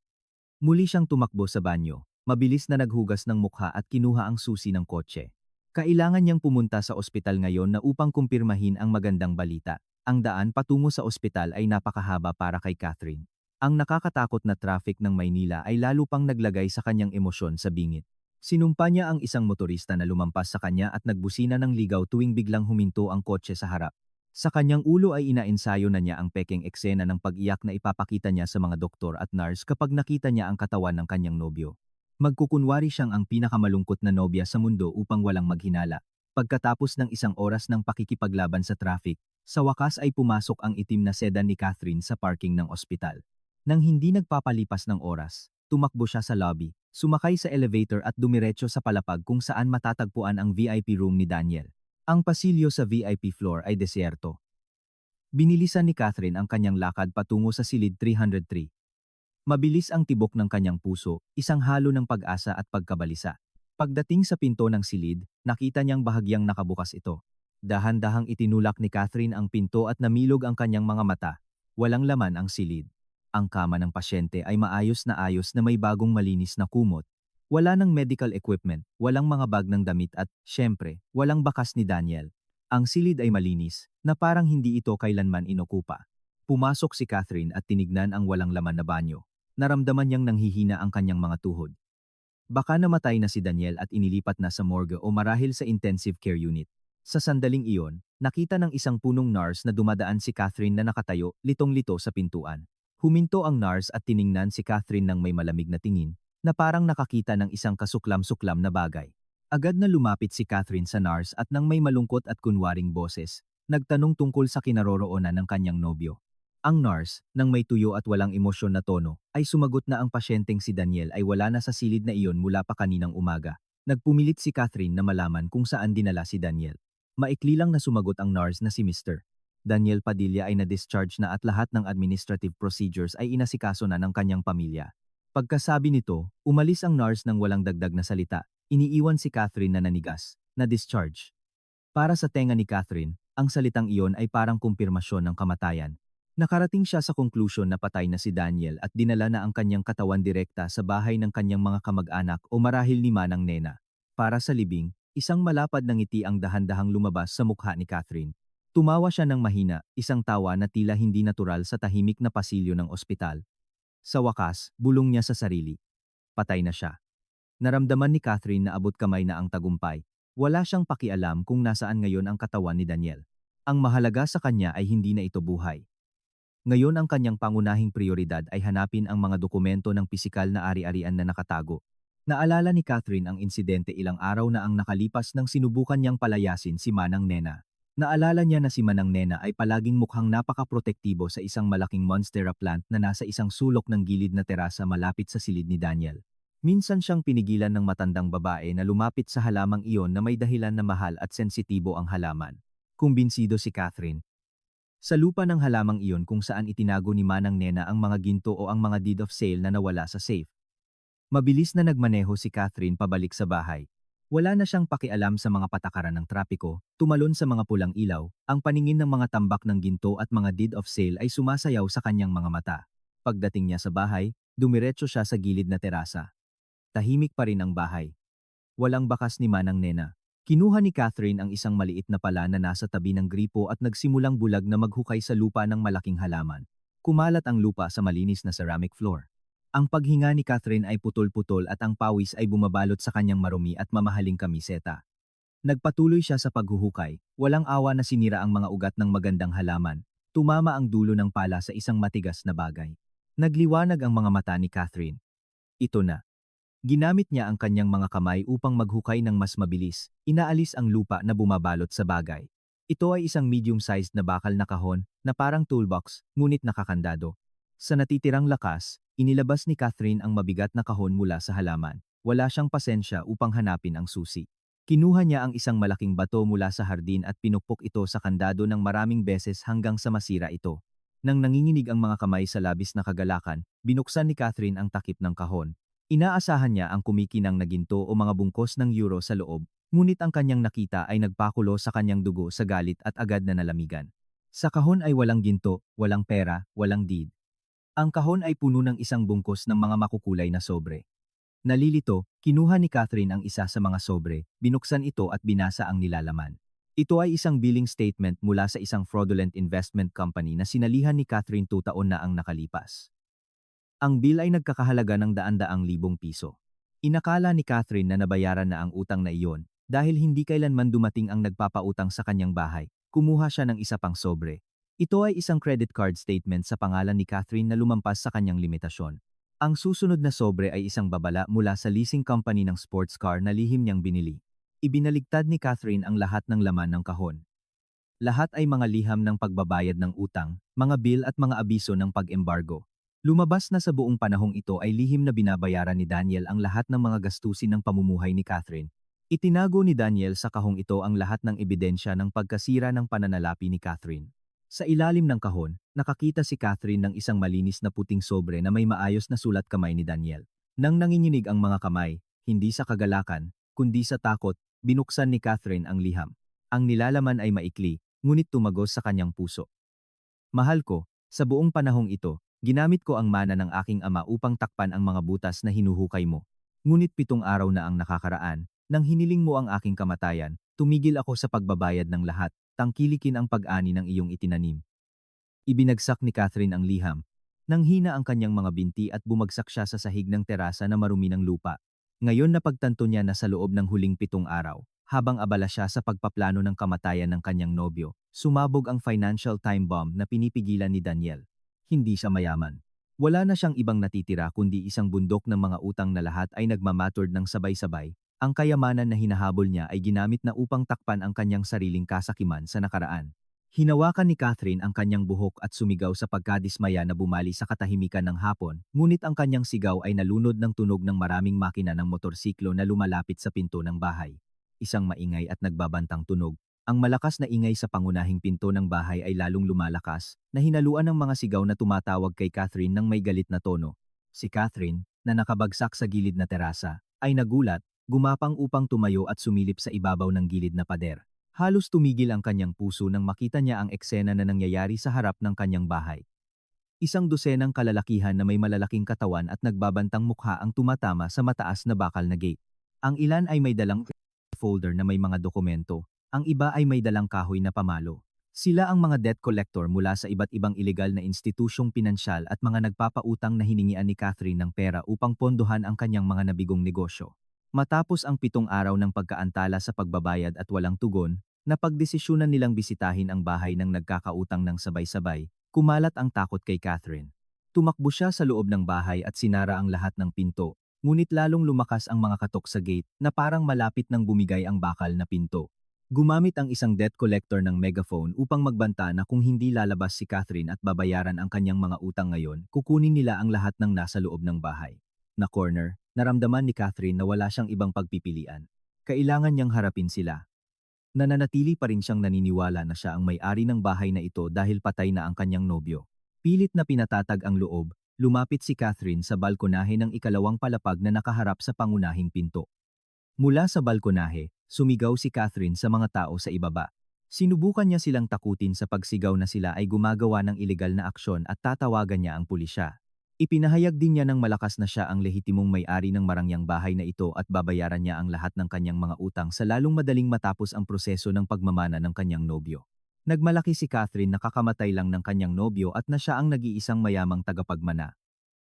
Muli siyang tumakbo sa banyo, mabilis na naghugas ng mukha at kinuha ang susi ng kotse. Kailangan niyang pumunta sa ospital ngayon na upang kumpirmahin ang magandang balita. Ang daan patungo sa ospital ay napakahaba para kay Catherine. Ang nakakatakot na traffic ng Maynila ay lalo pang naglagay sa kanyang emosyon sa bingit. Sinumpa niya ang isang motorista na lumampas sa kanya at nagbusina ng ligaw tuwing biglang huminto ang kotse sa harap. Sa kanyang ulo ay inaensayo na niya ang pekeng eksena ng pag-iyak na ipapakita niya sa mga doktor at nurse kapag nakita niya ang katawan ng kanyang nobyo. Magkukunwari siyang ang pinakamalungkot na nobya sa mundo upang walang maghinala. Pagkatapos ng isang oras ng pakikipaglaban sa traffic, sa wakas ay pumasok ang itim na sedan ni Catherine sa parking ng ospital. Nang hindi nagpapalipas ng oras, tumakbo siya sa lobby, sumakay sa elevator at dumiretso sa palapag kung saan matatagpuan ang VIP room ni Daniel. Ang pasilyo sa VIP floor ay desyerto. Binilisan ni Catherine ang kanyang lakad patungo sa silid 303. Mabilis ang tibok ng kanyang puso, isang halo ng pag-asa at pagkabalisa. Pagdating sa pinto ng silid, nakita niyang bahagyang nakabukas ito. Dahan-dahang itinulak ni Catherine ang pinto at namilog ang kanyang mga mata. Walang laman ang silid. Ang kama ng pasyente ay maayos na may bagong malinis na kumot. Wala ng medical equipment, walang mga bag ng damit at, syempre, walang bakas ni Daniel. Ang silid ay malinis, na parang hindi ito kailanman inokupa. Pumasok si Catherine at tinignan ang walang laman na banyo. Naramdaman niyang nanghihina ang kanyang mga tuhod. Baka namatay na si Daniel at inilipat na sa morgue o marahil sa intensive care unit. Sa sandaling iyon, nakita ng isang punong nurse na dumadaan si Catherine na nakatayo, litong-lito sa pintuan. Huminto ang nurse at tiningnan si Catherine ng may malamig na tingin, na parang nakakita ng isang kasuklam-suklam na bagay. Agad na lumapit si Catherine sa nurse at nang may malungkot at kunwaring boses, nagtanong tungkol sa kinaroroonan ng kanyang nobyo. Ang nurse, nang may tuyo at walang emosyon na tono, ay sumagot na ang pasyenteng si Daniel ay wala na sa silid na iyon mula pa kaninang umaga. Nagpumilit si Catherine na malaman kung saan dinala si Daniel. Maikli lang na sumagot ang nurse na si Mr. Daniel Padilla ay na-discharge na at lahat ng administrative procedures ay inasikaso na ng kanyang pamilya. Pagkasabi nito, umalis ang nurse nang walang dagdag na salita. Iniiwan si Catherine na nanigas, na-discharge. Para sa tenga ni Catherine, ang salitang iyon ay parang kumpirmasyon ng kamatayan. Nakarating siya sa konklusyon na patay na si Daniel at dinala na ang kanyang katawan direkta sa bahay ng kanyang mga kamag-anak o marahil ni Manang Nena. Para sa libing, isang malapad na ngiti ang dahan-dahang lumabas sa mukha ni Catherine. Tumawa siya ng mahina, isang tawa na tila hindi natural sa tahimik na pasilyo ng ospital. Sa wakas, bulong niya sa sarili. Patay na siya. Naramdaman ni Catherine na abot kamay na ang tagumpay. Wala siyang pakialam kung nasaan ngayon ang katawan ni Daniel. Ang mahalaga sa kanya ay hindi na ito buhay. Ngayon ang kanyang pangunahing prioridad ay hanapin ang mga dokumento ng pisikal na ari-arian na nakatago. Naalala ni Catherine ang insidente ilang araw na ang nakalipas nang sinubukan niyang palayasin si Manang Nena. Naalala niya na si Manang Nena ay palaging mukhang napakaprotektibo sa isang malaking monstera plant na nasa isang sulok ng gilid na terasa malapit sa silid ni Daniel. Minsan siyang pinigilan ng matandang babae na lumapit sa halamang iyon na may dahilan na mahal at sensitibo ang halaman. Kumbinsido si Catherine. Sa lupa ng halamang iyon kung saan itinago ni Manang Nena ang mga ginto o ang mga deed of sale na nawala sa safe. Mabilis na nagmaneho si Catherine pabalik sa bahay. Wala na siyang pakialam sa mga patakaran ng trapiko, tumalon sa mga pulang ilaw, ang paningin ng mga tambak ng ginto at mga deed of sale ay sumasayaw sa kanyang mga mata. Pagdating niya sa bahay, dumiretso siya sa gilid na terasa. Tahimik pa rin ang bahay. Walang bakas ni Manang Nena. Kinuha ni Catherine ang isang maliit na pala na nasa tabi ng gripo at nagsimulang bulag na maghukay sa lupa ng malaking halaman. Kumalat ang lupa sa malinis na ceramic floor. Ang paghinga ni Catherine ay putol-putol at ang pawis ay bumabalot sa kanyang marumi at mamahaling kamiseta. Nagpatuloy siya sa paghuhukay, walang awa na sinira ang mga ugat ng magandang halaman. Tumama ang dulo ng pala sa isang matigas na bagay. Nagliwanag ang mga mata ni Catherine. Ito na. Ginamit niya ang kanyang mga kamay upang maghukay ng mas mabilis, inaalis ang lupa na bumabalot sa bagay. Ito ay isang medium-sized na bakal na kahon na parang toolbox, ngunit nakakandado. Sa natitirang lakas, inilabas ni Catherine ang mabigat na kahon mula sa halaman. Wala siyang pasensya upang hanapin ang susi. Kinuha niya ang isang malaking bato mula sa hardin at pinukpok ito sa kandado ng maraming beses hanggang sa masira ito. Nang nanginginig ang mga kamay sa labis na kagalakan, binuksan ni Catherine ang takip ng kahon. Inaasahan niya ang kumikinang na ginto o mga bungkos ng euro sa loob, ngunit ang kanyang nakita ay nagpakulo sa kanyang dugo sa galit at agad na nalamigan. Sa kahon ay walang ginto, walang pera, walang deed. Ang kahon ay puno ng isang bungkos ng mga makukulay na sobre. Nalilito, kinuha ni Catherine ang isa sa mga sobre, binuksan ito at binasa ang nilalaman. Ito ay isang billing statement mula sa isang fraudulent investment company na sinalihan ni Catherine 2 taon na ang nakalipas. Ang bill ay nagkakahalaga ng daan-daang libong piso. Inakala ni Catherine na nabayaran na ang utang na iyon dahil hindi kailanman dumating ang nagpapautang sa kanyang bahay. Kumuha siya ng isa pang sobre. Ito ay isang credit card statement sa pangalan ni Catherine na lumampas sa kanyang limitasyon. Ang susunod na sobre ay isang babala mula sa leasing company ng sports car na lihim niyang binili. Ibinaligtad ni Catherine ang lahat ng laman ng kahon. Lahat ay mga liham ng pagbabayad ng utang, mga bill at mga abiso ng pag-embargo. Lumabas na sa buong panahong ito ay lihim na binabayaran ni Daniel ang lahat ng mga gastusin ng pamumuhay ni Catherine. Itinago ni Daniel sa kahong ito ang lahat ng ebidensya ng pagkasira ng pananalapi ni Catherine. Sa ilalim ng kahon, nakakita si Catherine ng isang malinis na puting sobre na may maayos na sulat kamay ni Daniel. Nang nanginginig ang mga kamay, hindi sa kagalakan, kundi sa takot, binuksan ni Catherine ang liham. Ang nilalaman ay maikli, ngunit tumagos sa kanyang puso. Mahal ko, sa buong panahong ito, ginamit ko ang mana ng aking ama upang takpan ang mga butas na hinuhukay mo. Ngunit 7 araw na ang nakakaraan, nang hiniling mo ang aking kamatayan, tumigil ako sa pagbabayad ng lahat, tangkilikin ang pag-ani ng iyong itinanim. Ibinagsak ni Catherine ang liham. Nang hina ang kanyang mga binti at bumagsak siya sa sahig ng terasa na marumi ng lupa. Ngayon napagtanto niya na sa loob ng huling 7 araw, habang abala siya sa pagpaplano ng kamatayan ng kanyang nobyo, sumabog ang financial time bomb na pinipigilan ni Daniel. Hindi siya mayaman. Wala na siyang ibang natitira kundi isang bundok ng mga utang na lahat ay nagmamatured ng sabay-sabay. Ang kayamanan na hinahabol niya ay ginamit na upang takpan ang kanyang sariling kasakiman sa nakaraan. Hinawakan ni Catherine ang kanyang buhok at sumigaw sa pagkadismaya na bumali sa katahimikan ng hapon, ngunit ang kanyang sigaw ay nalunod ng tunog ng maraming makina ng motorsiklo na lumalapit sa pinto ng bahay. Isang maingay at nagbabantang tunog. Ang malakas na ingay sa pangunahing pinto ng bahay ay lalong lumalakas, na hinaluan ng mga sigaw na tumatawag kay Catherine ng may galit na tono. Si Catherine, na nakabagsak sa gilid na terasa, ay nagulat, gumapang upang tumayo at sumilip sa ibabaw ng gilid na pader. Halos tumigil ang kanyang puso nang makita niya ang eksena na nangyayari sa harap ng kanyang bahay. Isang dosenang kalalakihan na may malalaking katawan at nagbabantang mukha ang tumatama sa mataas na bakal na gate. Ang ilan ay may dalang folder na may mga dokumento. Ang iba ay may dalang kahoy na pamalo. Sila ang mga debt collector mula sa iba't ibang ilegal na institusyong pinansyal at mga nagpapautang na hiningian ni Catherine ng pera upang pondohan ang kanyang mga nabigong negosyo. Matapos ang 7 araw ng pagkaantala sa pagbabayad at walang tugon, napagdesisyunan nilang bisitahin ang bahay ng nagkakautang ng sabay-sabay, kumalat ang takot kay Catherine. Tumakbo siya sa loob ng bahay at sinara ang lahat ng pinto, ngunit lalong lumakas ang mga katok sa gate na parang malapit nang bumigay ang bakal na pinto. Gumamit ang isang debt collector ng megaphone upang magbanta na kung hindi lalabas si Catherine at babayaran ang kanyang mga utang ngayon, kukunin nila ang lahat ng nasa loob ng bahay. Na corner, naramdaman ni Catherine na wala siyang ibang pagpipilian. Kailangan niyang harapin sila. Nananatili pa rin siyang naniniwala na siya ang may-ari ng bahay na ito dahil patay na ang kanyang nobyo. Pilit na pinatatag ang loob, lumapit si Catherine sa balkonahe ng ikalawang palapag na nakaharap sa pangunahing pinto. Mula sa balkonahe, sumigaw si Catherine sa mga tao sa ibaba. Sinubukan niya silang takutin sa pagsigaw na sila ay gumagawa ng ilegal na aksyon at tatawagan niya ang pulisya. Ipinahayag din niya ng malakas na siya ang lehitimong may-ari ng marangyang bahay na ito at babayaran niya ang lahat ng kanyang mga utang sa lalong madaling matapos ang proseso ng pagmamana ng kanyang nobyo. Nagmalaki si Catherine na kakamatay lang ng kanyang nobyo at na siya ang nag-iisang mayamang tagapagmana.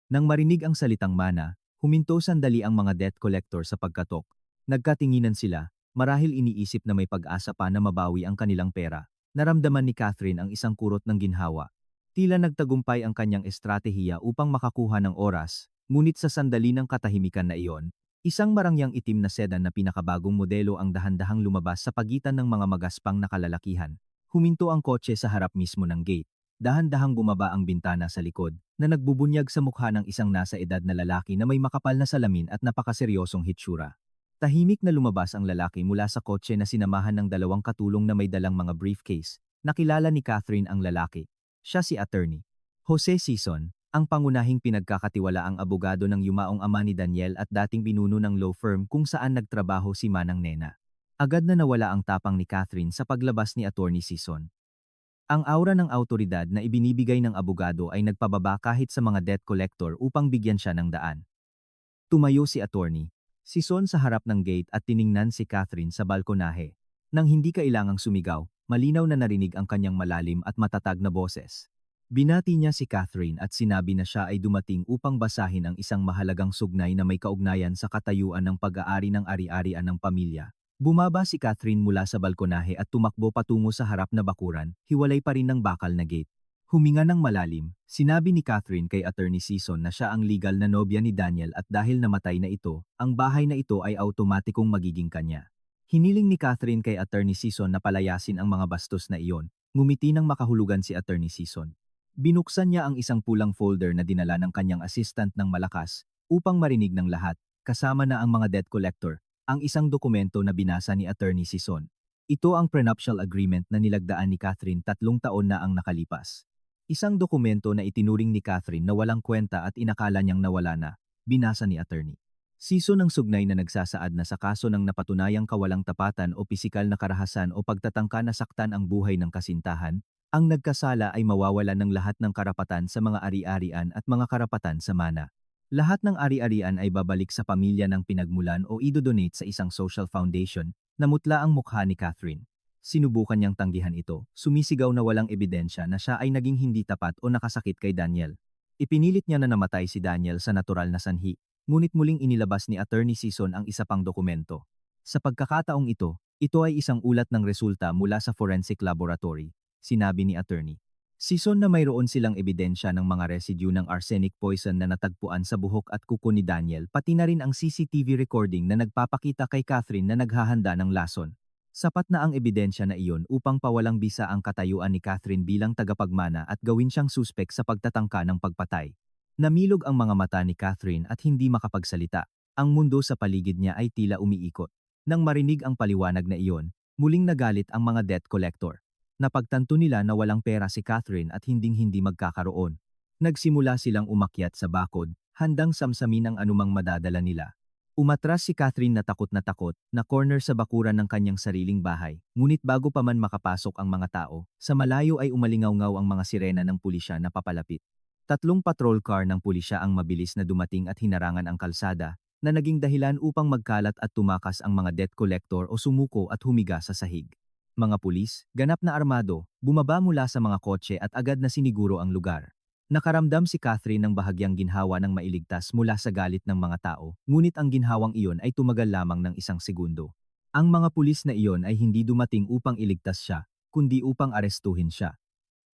Nang marinig ang salitang mana, huminto sandali ang mga debt collector sa pagkatok. Nagkatinginan sila, marahil iniisip na may pag-asa pa na mabawi ang kanilang pera. Naramdaman ni Catherine ang isang kurot ng ginhawa. Tila nagtagumpay ang kanyang estratehiya upang makakuha ng oras, ngunit sa sandali ng katahimikan na iyon, isang marangyang itim na sedan na pinakabagong modelo ang dahan-dahang lumabas sa pagitan ng mga magaspang na kalalakihan. Huminto ang kotse sa harap mismo ng gate. Dahan-dahang bumaba ang bintana sa likod, na nagbubunyag sa mukha ng isang nasa edad na lalaki na may makapal na salamin at napakaseryosong hitsura. Tahimik na lumabas ang lalaki mula sa kotse na sinamahan ng 2 katulong na may dalang mga briefcase. Nakilala ni Catherine ang lalaki. Siya si Attorney Jose Sison, ang pangunahing pinagkakatiwalaang abogado ng yumaong ama ni Daniel at dating pinuno ng law firm kung saan nagtrabaho si Manang Nena. Agad na nawala ang tapang ni Catherine sa paglabas ni Attorney Sison. Ang aura ng autoridad na ibinibigay ng abogado ay nagpababa kahit sa mga debt collector upang bigyan siya ng daan. Tumayo si Attorney Sison sa harap ng gate at tiningnan si Catherine sa balkonahe. Nang hindi kailangang sumigaw, malinaw na narinig ang kanyang malalim at matatag na boses. Binati niya si Catherine at sinabi na siya ay dumating upang basahin ang isang mahalagang sugnay na may kaugnayan sa katayuan ng pag-aari ng ari-arian ng pamilya. Bumaba si Catherine mula sa balkonahe at tumakbo patungo sa harap na bakuran, hiwalay pa rin ng bakal na gate. Huminga ng malalim, sinabi ni Catherine kay Attorney Sison na siya ang legal na nobya ni Daniel at dahil namatay na ito, ang bahay na ito ay automatikong magiging kanya. Hiniling ni Catherine kay Attorney Sison na palayasin ang mga bastos na iyon, ngumiti ng makahulugan si Attorney Sison. Binuksan niya ang isang pulang folder na dinala ng kanyang assistant ng malakas upang marinig ng lahat, kasama na ang mga debt collector, ang isang dokumento na binasa ni Attorney Sison. Ito ang prenuptial agreement na nilagdaan ni Catherine 3 taon na ang nakalipas. Isang dokumento na itinuring ni Catherine na walang kwenta at inakala niyang nawala na, binasa ni Attorney Sison ang sugnay na nagsasaad na sa kaso ng napatunayang kawalang tapatan o pisikal na karahasan o pagtatangka na saktan ang buhay ng kasintahan, ang nagkasala ay mawawalan ng lahat ng karapatan sa mga ari-arian at mga karapatan sa mana. Lahat ng ari-arian ay babalik sa pamilya ng pinagmulan o idodonate sa isang social foundation. Namutla ang mukha ni Catherine. Sinubukan niyang tanggihan ito, sumisigaw na walang ebidensya na siya ay naging hindi tapat o nakasakit kay Daniel. Ipinilit niya na namatay si Daniel sa natural na sanhi, ngunit muling inilabas ni Attorney Sison ang isa pang dokumento. Sa pagkakataong ito ay isang ulat ng resulta mula sa forensic laboratory. Sinabi ni Attorney Sison na mayroon silang ebidensya ng mga residue ng arsenic poison na natagpuan sa buhok at kuko ni Daniel, pati na rin ang CCTV recording na nagpapakita kay Catherine na naghahanda ng lason. Sapat na ang ebidensya na iyon upang pawalang bisa ang katayuan ni Catherine bilang tagapagmana at gawin siyang suspek sa pagtatangka ng pagpatay. Namilog ang mga mata ni Catherine at hindi makapagsalita. Ang mundo sa paligid niya ay tila umiikot. Nang marinig ang paliwanag na iyon, muling nagalit ang mga debt collector. Napagtanto nila na walang pera si Catherine at hinding-hindi magkakaroon. Nagsimula silang umakyat sa bakod, handang samsamin ang anumang madadala nila. Umatras si Catherine na takot, na corner sa bakuran ng kanyang sariling bahay. Ngunit bago pa man makapasok ang mga tao, sa malayo ay umalingaw-ngaw ang mga sirena ng pulisya na papalapit. 3 patrol car ng pulisya ang mabilis na dumating at hinarangan ang kalsada, na naging dahilan upang magkalat at tumakas ang mga debt collector o sumuko at humiga sa sahig. Mga pulis, ganap na armado, bumaba mula sa mga kotse at agad na siniguro ang lugar. Nakaramdam si Catherine ng bahagyang ginhawa ng mailigtas mula sa galit ng mga tao, ngunit ang ginhawang iyon ay tumagal lamang ng 1 segundo. Ang mga pulis na iyon ay hindi dumating upang iligtas siya, kundi upang arestuhin siya.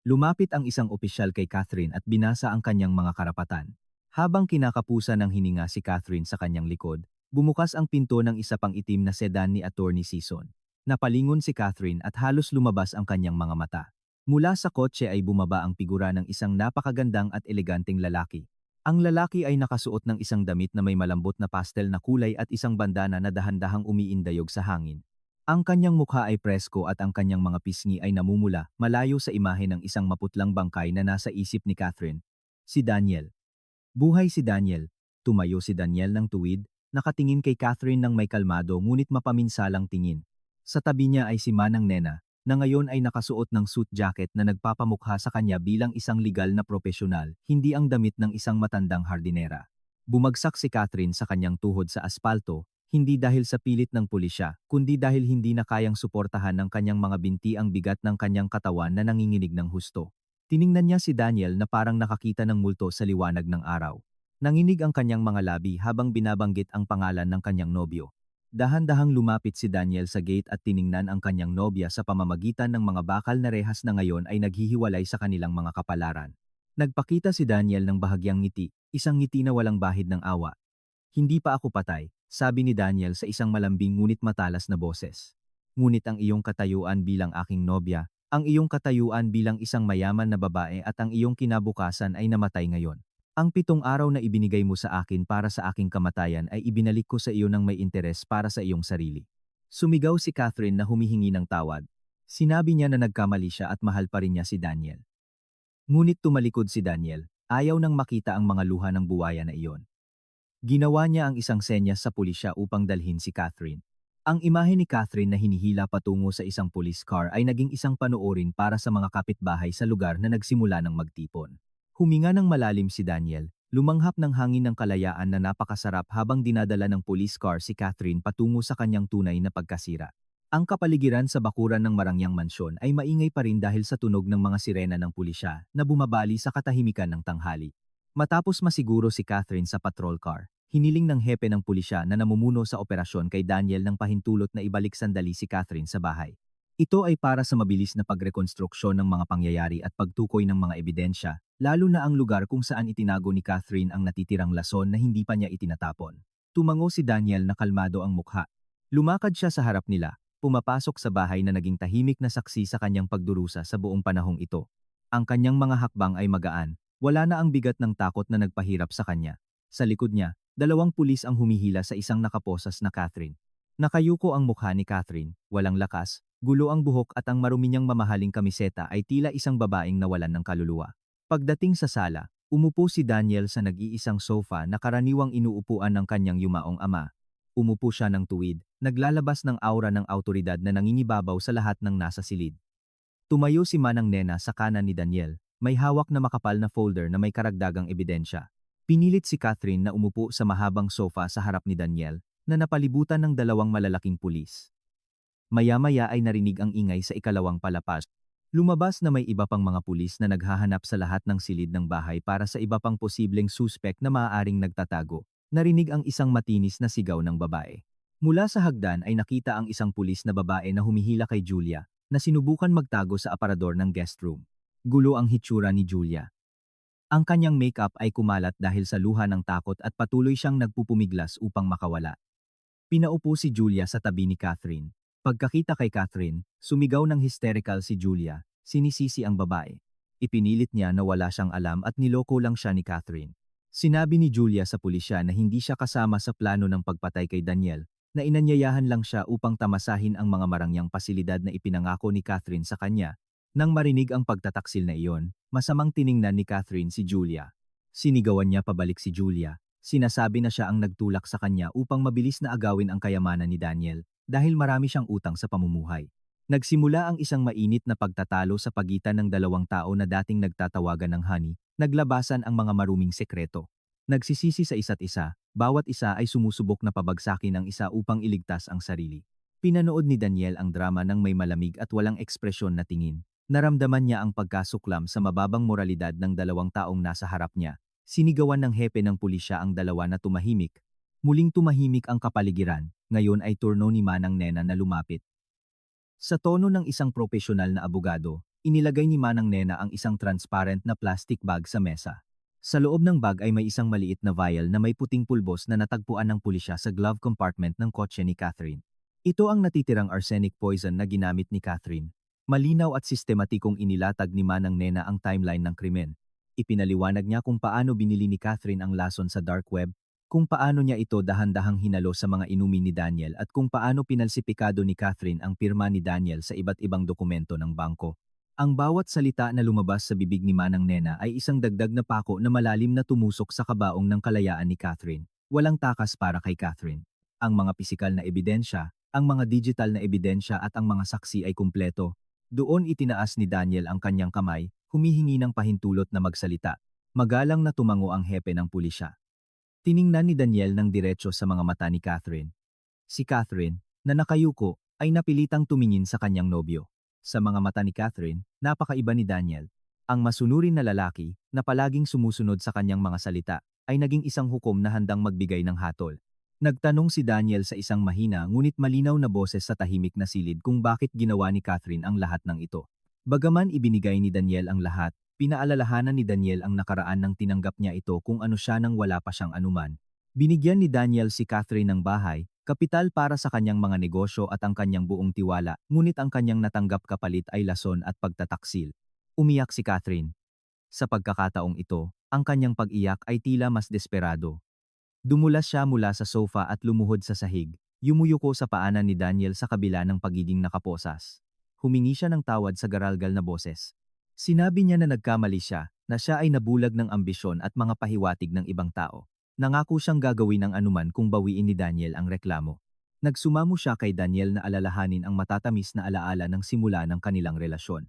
Lumapit ang isang opisyal kay Catherine at binasa ang kanyang mga karapatan. Habang kinakapusan ng hininga si Catherine sa kanyang likod, bumukas ang pinto ng isa pang itim na sedan ni Attorney Sison. Napalingon si Catherine at halos lumabas ang kanyang mga mata. Mula sa kotse ay bumaba ang figura ng isang napakagandang at eleganteng lalaki. Ang lalaki ay nakasuot ng isang damit na may malambot na pastel na kulay at isang bandana na dahan-dahang umiindayog sa hangin. Ang kanyang mukha ay presko at ang kanyang mga pisngi ay namumula, malayo sa imahe ng isang maputlang bangkay na nasa isip ni Catherine. Si Daniel. Buhay si Daniel. Tumayo si Daniel ng tuwid, nakatingin kay Catherine ng may kalmado ngunit mapaminsalang tingin. Sa tabi niya ay si Manang Nena, na ngayon ay nakasuot ng suit jacket na nagpapamukha sa kanya bilang isang legal na propesyonal, hindi ang damit ng isang matandang hardinera. Bumagsak si Catherine sa kanyang tuhod sa aspalto, hindi dahil sa pilit ng pulisya, kundi dahil hindi na kayang suportahan ng kanyang mga binti ang bigat ng kanyang katawan na nanginginig ng husto. Tiningnan niya si Daniel na parang nakakita ng multo sa liwanag ng araw. Nanginig ang kanyang mga labi habang binabanggit ang pangalan ng kanyang nobyo. Dahan-dahang lumapit si Daniel sa gate at tiningnan ang kanyang nobya sa pamamagitan ng mga bakal na rehas na ngayon ay naghihiwalay sa kanilang mga kapalaran. Nagpakita si Daniel ng bahagyang ngiti, isang ngiti na walang bahid ng awa. Hindi pa ako patay, sabi ni Daniel sa isang malambing ngunit matalas na boses. Ngunit ang iyong katayuan bilang aking nobya, ang iyong katayuan bilang isang mayaman na babae at ang iyong kinabukasan ay namatay ngayon. Ang 7 araw na ibinigay mo sa akin para sa aking kamatayan ay ibinalik ko sa iyo ng may interes para sa iyong sarili. Sumigaw si Catherine na humihingi ng tawad. Sinabi niya na nagkamali siya at mahal pa rin niya si Daniel. Ngunit tumalikod si Daniel, ayaw nang makita ang mga luha ng buwaya na iyon. Ginawa niya ang isang senyas sa pulisya upang dalhin si Catherine. Ang imahe ni Catherine na hinihila patungo sa isang police car ay naging isang panoorin para sa mga kapitbahay sa lugar na nagsimula ng magtipon. Huminga ng malalim si Daniel, lumanghap ng hangin ng kalayaan na napakasarap habang dinadala ng police car si Catherine patungo sa kanyang tunay na pagkasira. Ang kapaligiran sa bakuran ng Marangyang Mansyon ay maingay pa rin dahil sa tunog ng mga sirena ng pulisya na bumabali sa katahimikan ng tanghali. Matapos masiguro si Catherine sa patrol car, hiniling ng hepe ng pulisya na namumuno sa operasyon kay Daniel ng pahintulot na ibalik sandali si Catherine sa bahay. Ito ay para sa mabilis na pagrekonstruksyon ng mga pangyayari at pagtukoy ng mga ebidensya, lalo na ang lugar kung saan itinago ni Catherine ang natitirang lason na hindi pa niya itinatapon. Tumango si Daniel na kalmado ang mukha. Lumakad siya sa harap nila, pumapasok sa bahay na naging tahimik na saksi sa kanyang pagdurusa sa buong panahong ito. Ang kanyang mga hakbang ay magaan, wala na ang bigat ng takot na nagpahirap sa kanya. Sa likod niya, 2 pulis ang humihila sa isang nakaposas na Catherine. Nakayuko ang mukha ni Catherine, walang lakas, gulo ang buhok at ang marumi niyang mamahaling kamiseta ay tila isang babaeng nawalan ng kaluluwa. Pagdating sa sala, umupo si Daniel sa nag-iisang sofa na karaniwang inuupuan ng kanyang yumaong ama. Umupo siya ng tuwid, naglalabas ng aura ng autoridad na nangingibabaw sa lahat ng nasa silid. Tumayo si Manang Nena sa kanan ni Daniel, may hawak na makapal na folder na may karagdagang ebidensya. Pinilit si Catherine na umupo sa mahabang sofa sa harap ni Daniel, na napalibutan ng 2 malalaking pulis. Maya-maya ay narinig ang ingay sa ikalawang palapag. Lumabas na may iba pang mga pulis na naghahanap sa lahat ng silid ng bahay para sa iba pang posibleng suspect na maaaring nagtatago. Narinig ang isang matinis na sigaw ng babae. Mula sa hagdan ay nakita ang isang pulis na babae na humihila kay Julia, na sinubukan magtago sa aparador ng guest room. Gulo ang hitsura ni Julia. Ang kanyang makeup ay kumalat dahil sa luha ng takot at patuloy siyang nagpupumiglas upang makawala. Pinaupo si Julia sa tabi ni Catherine. Pagkakita kay Catherine, sumigaw ng hysterical si Julia, sinisisi ang babae. Ipinilit niya na wala siyang alam at niloko lang siya ni Catherine. Sinabi ni Julia sa pulisya na hindi siya kasama sa plano ng pagpatay kay Daniel, na inanyayahan lang siya upang tamasahin ang mga marangyang pasilidad na ipinangako ni Catherine sa kanya. Nang marinig ang pagtataksil na iyon, masamang tiningnan ni Catherine si Julia. Sinigawan niya pabalik si Julia. Sinasabi na siya ang nagtulak sa kanya upang mabilis na agawin ang kayamanan ni Daniel dahil marami siyang utang sa pamumuhay. Nagsimula ang isang mainit na pagtatalo sa pagitan ng 2 tao na dating nagtatawagan ng honey, naglabasan ang mga maruming sekreto. Nagsisisi sa isa't isa, bawat isa ay sumusubok na pabagsakin ang isa upang iligtas ang sarili. Pinanood ni Daniel ang drama ng may malamig at walang ekspresyon na tingin. Naramdaman niya ang pagkasuklam sa mababang moralidad ng 2 taong nasa harap niya. Sinigawan ng hepe ng pulisya ang 2 na tumahimik. Muling tumahimik ang kapaligiran, ngayon ay turno ni Manang Nena na lumapit. Sa tono ng isang propesyonal na abogado, inilagay ni Manang Nena ang isang transparent na plastic bag sa mesa. Sa loob ng bag ay may isang maliit na vial na may puting pulbos na natagpuan ng pulisya sa glove compartment ng kotse ni Catherine. Ito ang natitirang arsenic poison na ginamit ni Catherine. Malinaw at sistematikong inilatag ni Manang Nena ang timeline ng krimen. Ipinaliwanag niya kung paano binili ni Catherine ang lason sa dark web, kung paano niya ito dahan-dahang hinalo sa mga inumin ni Daniel at kung paano pinalsipikado ni Catherine ang pirma ni Daniel sa iba't ibang dokumento ng bangko. Ang bawat salita na lumabas sa bibig ni Manang Nena ay isang dagdag na pako na malalim na tumusok sa kabaong ng kalayaan ni Catherine. Walang takas para kay Catherine. Ang mga pisikal na ebidensya, ang mga digital na ebidensya at ang mga saksi ay kumpleto. Doon itinaas ni Daniel ang kanyang kamay, humihingi ng pahintulot na magsalita. Magalang na tumango ang hepe ng pulisya. Tiningnan ni Daniel ng diretso sa mga mata ni Catherine. Si Catherine, na nakayuko, ay napilitang tumingin sa kanyang nobyo. Sa mga mata ni Catherine, napakaiba ni Daniel. Ang masunurin na lalaki, na palaging sumusunod sa kanyang mga salita, ay naging isang hukom na handang magbigay ng hatol. Nagtanong si Daniel sa isang mahina ngunit malinaw na boses sa tahimik na silid kung bakit ginawa ni Catherine ang lahat ng ito. Bagaman ibinigay ni Daniel ang lahat, pinaalalahanan ni Daniel ang nakaraan nang tinanggap niya ito kung ano siya nang wala pa siyang anuman. Binigyan ni Daniel si Catherine ng bahay, kapital para sa kanyang mga negosyo at ang kanyang buong tiwala, ngunit ang kanyang natanggap kapalit ay lason at pagtataksil. Umiyak si Catherine. Sa pagkakataong ito, ang kanyang pag-iyak ay tila mas desperado. Dumulas siya mula sa sofa at lumuhod sa sahig, yumuyuko sa paanan ni Daniel sa kabila ng pagiging nakaposas. Humingi siya ng tawad sa garalgal na boses. Sinabi niya na nagkamali siya, na siya ay nabulag ng ambisyon at mga pahiwatig ng ibang tao. Nangako siyang gagawin ang anuman kung bawiin ni Daniel ang reklamo. Nagsumamo siya kay Daniel na alalahanin ang matatamis na alaala ng simula ng kanilang relasyon.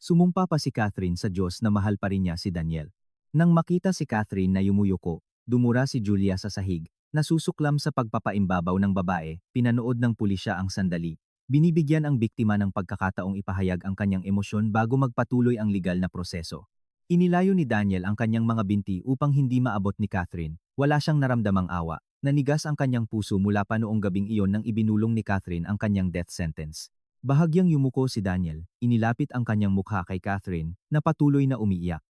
Sumumpa pa si Catherine sa Diyos na mahal pa rin niya si Daniel. Nang makita si Catherine na yumuyuko, dumura si Julia sa sahig, nasusuklam sa pagpapaimbabaw ng babae, pinanood ng pulisya ang sandali. Binibigyan ang biktima ng pagkakataong ipahayag ang kanyang emosyon bago magpatuloy ang legal na proseso. Inilayo ni Daniel ang kanyang mga binti upang hindi maabot ni Catherine. Wala siyang naramdamang awa. Nanigas ang kanyang puso mula pa noong gabing iyon nang ibinulong ni Catherine ang kanyang death sentence. Bahagyang yumuko si Daniel, inilapit ang kanyang mukha kay Catherine, na patuloy na umiiyak.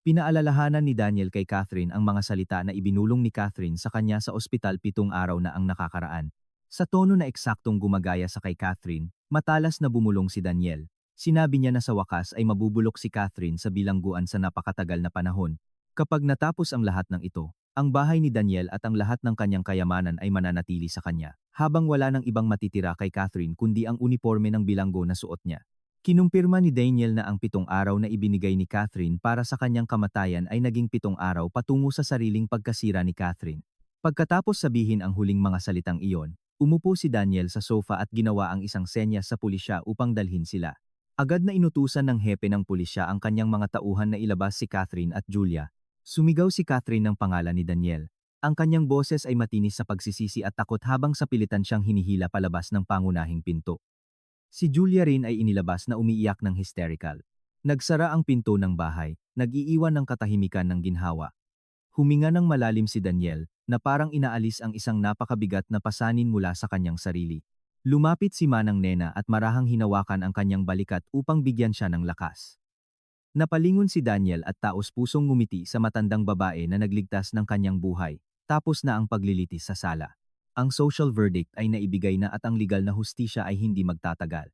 Pinaalalahanan ni Daniel kay Catherine ang mga salita na ibinulong ni Catherine sa kanya sa ospital 7 araw na ang nakakaraan. Sa tono na eksaktong gumagaya sa kay Catherine, matalas na bumulong si Daniel. Sinabi niya na sa wakas ay mabubulok si Catherine sa bilangguan sa napakatagal na panahon. Kapag natapos ang lahat ng ito, ang bahay ni Daniel at ang lahat ng kanyang kayamanan ay mananatili sa kanya, habang wala nang ibang matitira kay Catherine kundi ang uniforme ng bilanggo na suot niya. Kinumpirma ni Daniel na ang 7 araw na ibinigay ni Catherine para sa kanyang kamatayan ay naging 7 araw patungo sa sariling pagkasira ni Catherine. Pagkatapos sabihin ang huling mga salitang iyon, umupo si Daniel sa sofa at ginawa ang isang senyas sa pulisya upang dalhin sila. Agad na inutusan ng hepe ng pulisya ang kanyang mga tauhan na ilabas si Catherine at Julia. Sumigaw si Catherine ng pangalan ni Daniel. Ang kanyang boses ay matinis sa pagsisisi at takot habang sa pilitan siyang hinihila palabas ng pangunahing pinto. Si Julia rin ay inilabas na umiiyak ng hysterical. Nagsara ang pinto ng bahay, nag-iiwan ng katahimikan ng ginhawa. Huminga ng malalim si Daniel, na parang inaalis ang isang napakabigat na pasanin mula sa kanyang sarili. Lumapit si Manang Nena at marahang hinawakan ang kanyang balikat upang bigyan siya ng lakas. Napalingon si Daniel at taos-pusong ngumiti sa matandang babae na nagligtas ng kanyang buhay, tapos na ang paglilitis sa sala. Ang social verdict ay naibigay na at ang legal na hustisya ay hindi magtatagal.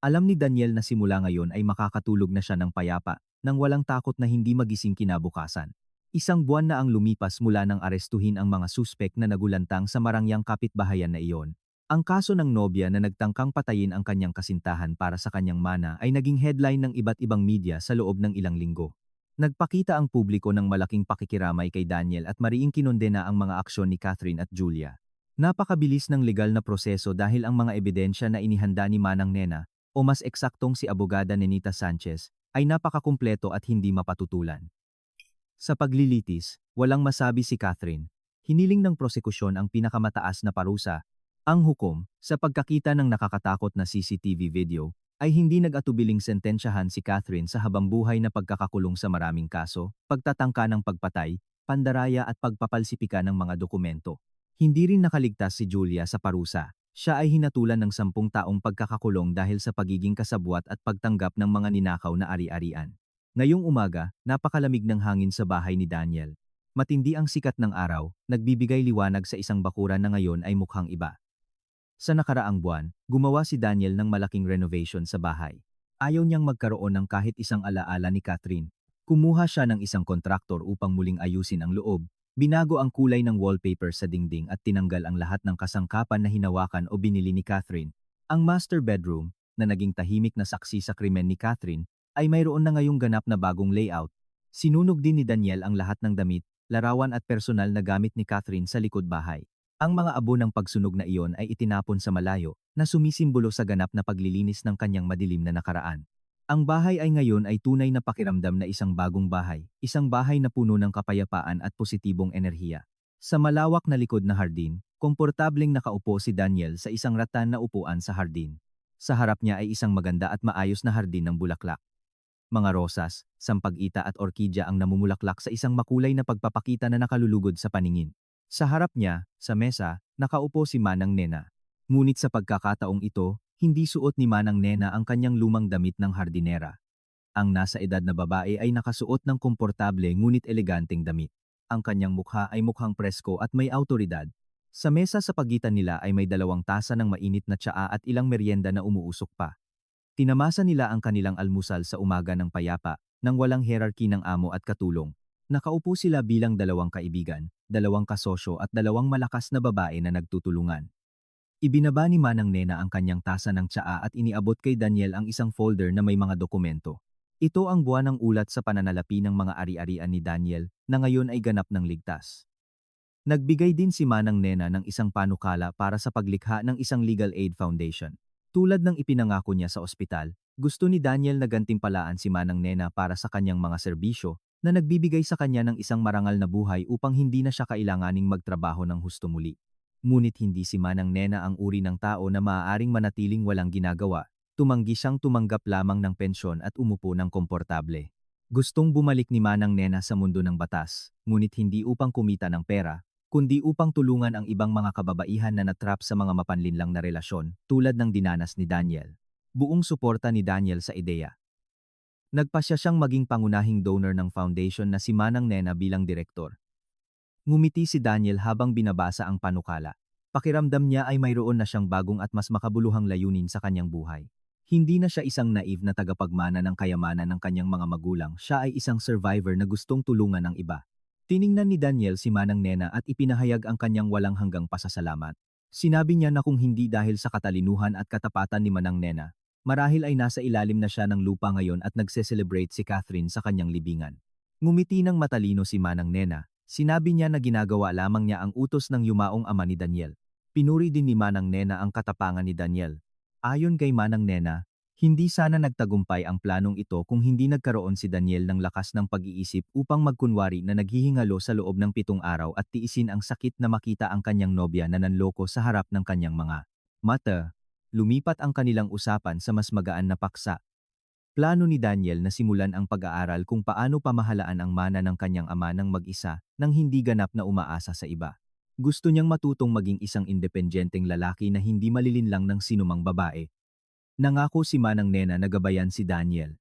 Alam ni Daniel na simula ngayon ay makakatulog na siya ng payapa, nang walang takot na hindi magising kinabukasan. 1 buwan na ang lumipas mula nang arestuhin ang mga suspek na nagulantang sa marangyang kapitbahayan na iyon. Ang kaso ng nobya na nagtangkang patayin ang kanyang kasintahan para sa kanyang mana ay naging headline ng iba't ibang media sa loob ng ilang linggo. Nagpakita ang publiko ng malaking pakikiramay kay Daniel at mariing kinondena ang mga aksyon ni Catherine at Julia. Napakabilis ng legal na proseso dahil ang mga ebidensya na inihanda ni Manang Nena, o mas eksaktong si Abogada Nenita Sanchez, ay napakakumpleto at hindi mapatutulan. Sa paglilitis, walang masabi si Catherine. Hiniling ng prosekusyon ang pinakamataas na parusa. Ang hukom, sa pagkakita ng nakakatakot na CCTV video, ay hindi nag-atubiling sentensyahan si Catherine sa habambuhay na pagkakakulong sa maraming kaso, pagtatangka ng pagpatay, pandaraya at pagpapalsipika ng mga dokumento. Hindi rin nakaligtas si Julia sa parusa. Siya ay hinatulan ng 10 taong pagkakakulong dahil sa pagiging kasabwat at pagtanggap ng mga ninakaw na ari-arian. Ngayong umaga, napakalamig ng hangin sa bahay ni Daniel. Matindi ang sikat ng araw, nagbibigay liwanag sa isang bakuran na ngayon ay mukhang iba. Sa nakaraang buwan, gumawa si Daniel ng malaking renovation sa bahay. Ayaw niyang magkaroon ng kahit isang alaala ni Catherine. Kumuha siya ng isang kontraktor upang muling ayusin ang loob. Binago ang kulay ng wallpaper sa dingding at tinanggal ang lahat ng kasangkapan na hinawakan o binili ni Catherine. Ang master bedroom, na naging tahimik na saksi sa krimen ni Catherine, ay mayroon na ngayong ganap na bagong layout. Sinunog din ni Daniel ang lahat ng damit, larawan at personal na gamit ni Catherine sa likod bahay. Ang mga abo ng pagsunog na iyon ay itinapon sa malayo, na sumisimbolo sa ganap na paglilinis ng kanyang madilim na nakaraan. Ang bahay ay ngayon ay tunay na pakiramdam na isang bagong bahay, isang bahay na puno ng kapayapaan at positibong enerhiya. Sa malawak na likod na hardin, komportableng nakaupo si Daniel sa isang rattan na upuan sa hardin. Sa harap niya ay isang maganda at maayos na hardin ng bulaklak. Mga rosas, sampag-ita at orkidya ang namumulaklak sa isang makulay na pagpapakita na nakalulugod sa paningin. Sa harap niya, sa mesa, nakaupo si Manang Nena. Ngunit sa pagkakataong ito, hindi suot ni Manang Nena ang kanyang lumang damit ng hardinera. Ang nasa edad na babae ay nakasuot ng komportable ngunit eleganteng damit. Ang kanyang mukha ay mukhang presko at may awtoridad. Sa mesa sa pagitan nila ay may 2 tasa ng mainit na tsaa at ilang merienda na umuusok pa. Tinamasa nila ang kanilang almusal sa umaga ng payapa, nang walang hierarchy ng amo at katulong. Nakaupo sila bilang 2 kaibigan, 2 kasosyo at 2 malakas na babae na nagtutulungan. Ibinaba ni Manang Nena ang kanyang tasa ng tsaa at iniabot kay Daniel ang isang folder na may mga dokumento. Ito ang buwan ng ulat sa pananalapi ng mga ari-arian ni Daniel, na ngayon ay ganap ng ligtas. Nagbigay din si Manang Nena ng isang panukala para sa paglikha ng isang legal aid foundation. Tulad ng ipinangako niya sa ospital, gusto ni Daniel na gantimpalaan si Manang Nena para sa kanyang mga serbisyo, na nagbibigay sa kanya ng isang marangal na buhay upang hindi na siya kailanganing magtrabaho ng husto muli. Ngunit hindi si Manang Nena ang uri ng tao na maaaring manatiling walang ginagawa. Tumanggi siyang tumanggap lamang ng pensyon at umupo ng komportable. Gustong bumalik ni Manang Nena sa mundo ng batas, ngunit hindi upang kumita ng pera, kundi upang tulungan ang ibang mga kababaihan na natrap sa mga mapanlinlang na relasyon, tulad ng dinanas ni Daniel. Buong suporta ni Daniel sa ideya. Nagpasya siyang maging pangunahing donor ng foundation na si Manang Nena bilang direktor. Ngumiti si Daniel habang binabasa ang panukala. Pakiramdam niya ay mayroon na siyang bagong at mas makabuluhang layunin sa kanyang buhay. Hindi na siya isang naive na tagapagmana ng kayamanan ng kanyang mga magulang, siya ay isang survivor na gustong tulungan ng iba. Tiningnan ni Daniel si Manang Nena at ipinahayag ang kanyang walang hanggang pasasalamat. Sinabi niya na kung hindi dahil sa katalinuhan at katapatan ni Manang Nena, marahil ay nasa ilalim na siya ng lupa ngayon at nagse-celebrate si Catherine sa kanyang libingan. Ngumiti ng matalino si Manang Nena, sinabi niya na ginagawa lamang niya ang utos ng yumaong ama ni Daniel. Pinuri din ni Manang Nena ang katapangan ni Daniel. Ayon kay Manang Nena, hindi sana nagtagumpay ang planong ito kung hindi nagkaroon si Daniel ng lakas ng pag-iisip upang magkunwari na naghihingalo sa loob ng 7 araw at tiisin ang sakit na makita ang kanyang nobya na nanloko sa harap ng kanyang mga mata. Lumipat ang kanilang usapan sa mas magaan na paksa. Plano ni Daniel na simulan ang pag-aaral kung paano pamahalaan ang mana ng kanyang ama ng mag-isa nang hindi ganap na umaasa sa iba. Gusto niyang matutong maging isang independenteng lalaki na hindi malilinlang ng sinumang babae. Nangako si Manang Nena na gabayan si Daniel.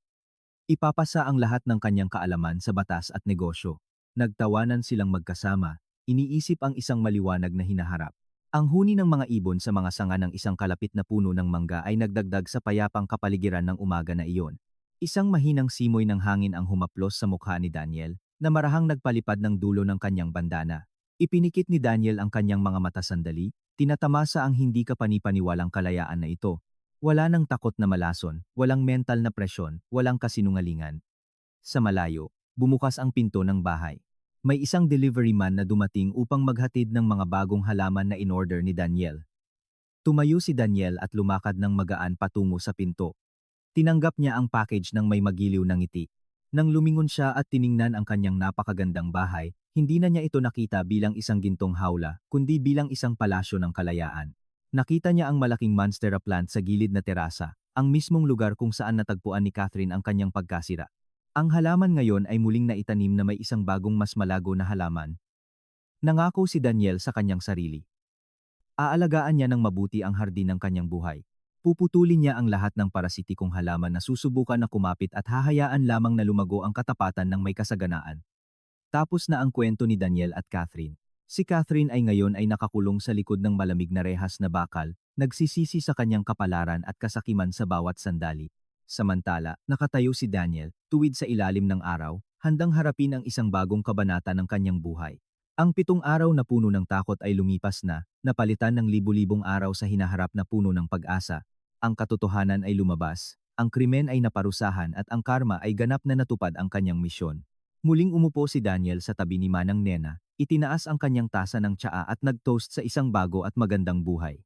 Ipapasa ang lahat ng kanyang kaalaman sa batas at negosyo. Nagtawanan silang magkasama, iniisip ang isang maliwanag na hinaharap. Ang huni ng mga ibon sa mga sanga ng isang kalapit na puno ng mangga ay nagdagdag sa payapang kapaligiran ng umaga na iyon. Isang mahinang simoy ng hangin ang humaplos sa mukha ni Daniel, na marahang nagpalipad ng dulo ng kanyang bandana. Ipinikit ni Daniel ang kanyang mga mata sandali, tinatamasa ang hindi kapanipaniwalang kalayaan na ito. Wala nang takot na malason, walang mental na presyon, walang kasinungalingan. Sa malayo, bumukas ang pinto ng bahay. May isang delivery man na dumating upang maghatid ng mga bagong halaman na in-order ni Daniel. Tumayo si Daniel at lumakad ng magaan patungo sa pinto. Tinanggap niya ang package ng may magiliw na ngiti. Nang lumingon siya at tiningnan ang kanyang napakagandang bahay, hindi na niya ito nakita bilang isang gintong hawla, kundi bilang isang palasyo ng kalayaan. Nakita niya ang malaking monstera plant sa gilid na terasa, ang mismong lugar kung saan natagpuan ni Catherine ang kanyang pagkasira. Ang halaman ngayon ay muling naitanim na may isang bagong mas malago na halaman. Nangako si Daniel sa kanyang sarili. Aalagaan niya ng mabuti ang hardin ng kanyang buhay. Puputulin niya ang lahat ng parasitikong halaman na susubukan na kumapit at hahayaan lamang na lumago ang katapatan ng may kasaganaan. Tapos na ang kwento ni Daniel at Catherine. Si Catherine ay ngayon ay nakakulong sa likod ng malamig na rehas na bakal, nagsisisi sa kanyang kapalaran at kasakiman sa bawat sandali. Samantala, nakatayo si Daniel, tuwid sa ilalim ng araw, handang harapin ang isang bagong kabanata ng kanyang buhay. Ang 7 araw na puno ng takot ay lumipas na, napalitan ng libu-libong araw sa hinaharap na puno ng pag-asa. Ang katotohanan ay lumabas, ang krimen ay naparusahan at ang karma ay ganap na natupad ang kanyang misyon. Muling umupo si Daniel sa tabi ni Manang Nena, itinaas ang kanyang tasa ng tsaa at nag-toast sa isang bago at magandang buhay.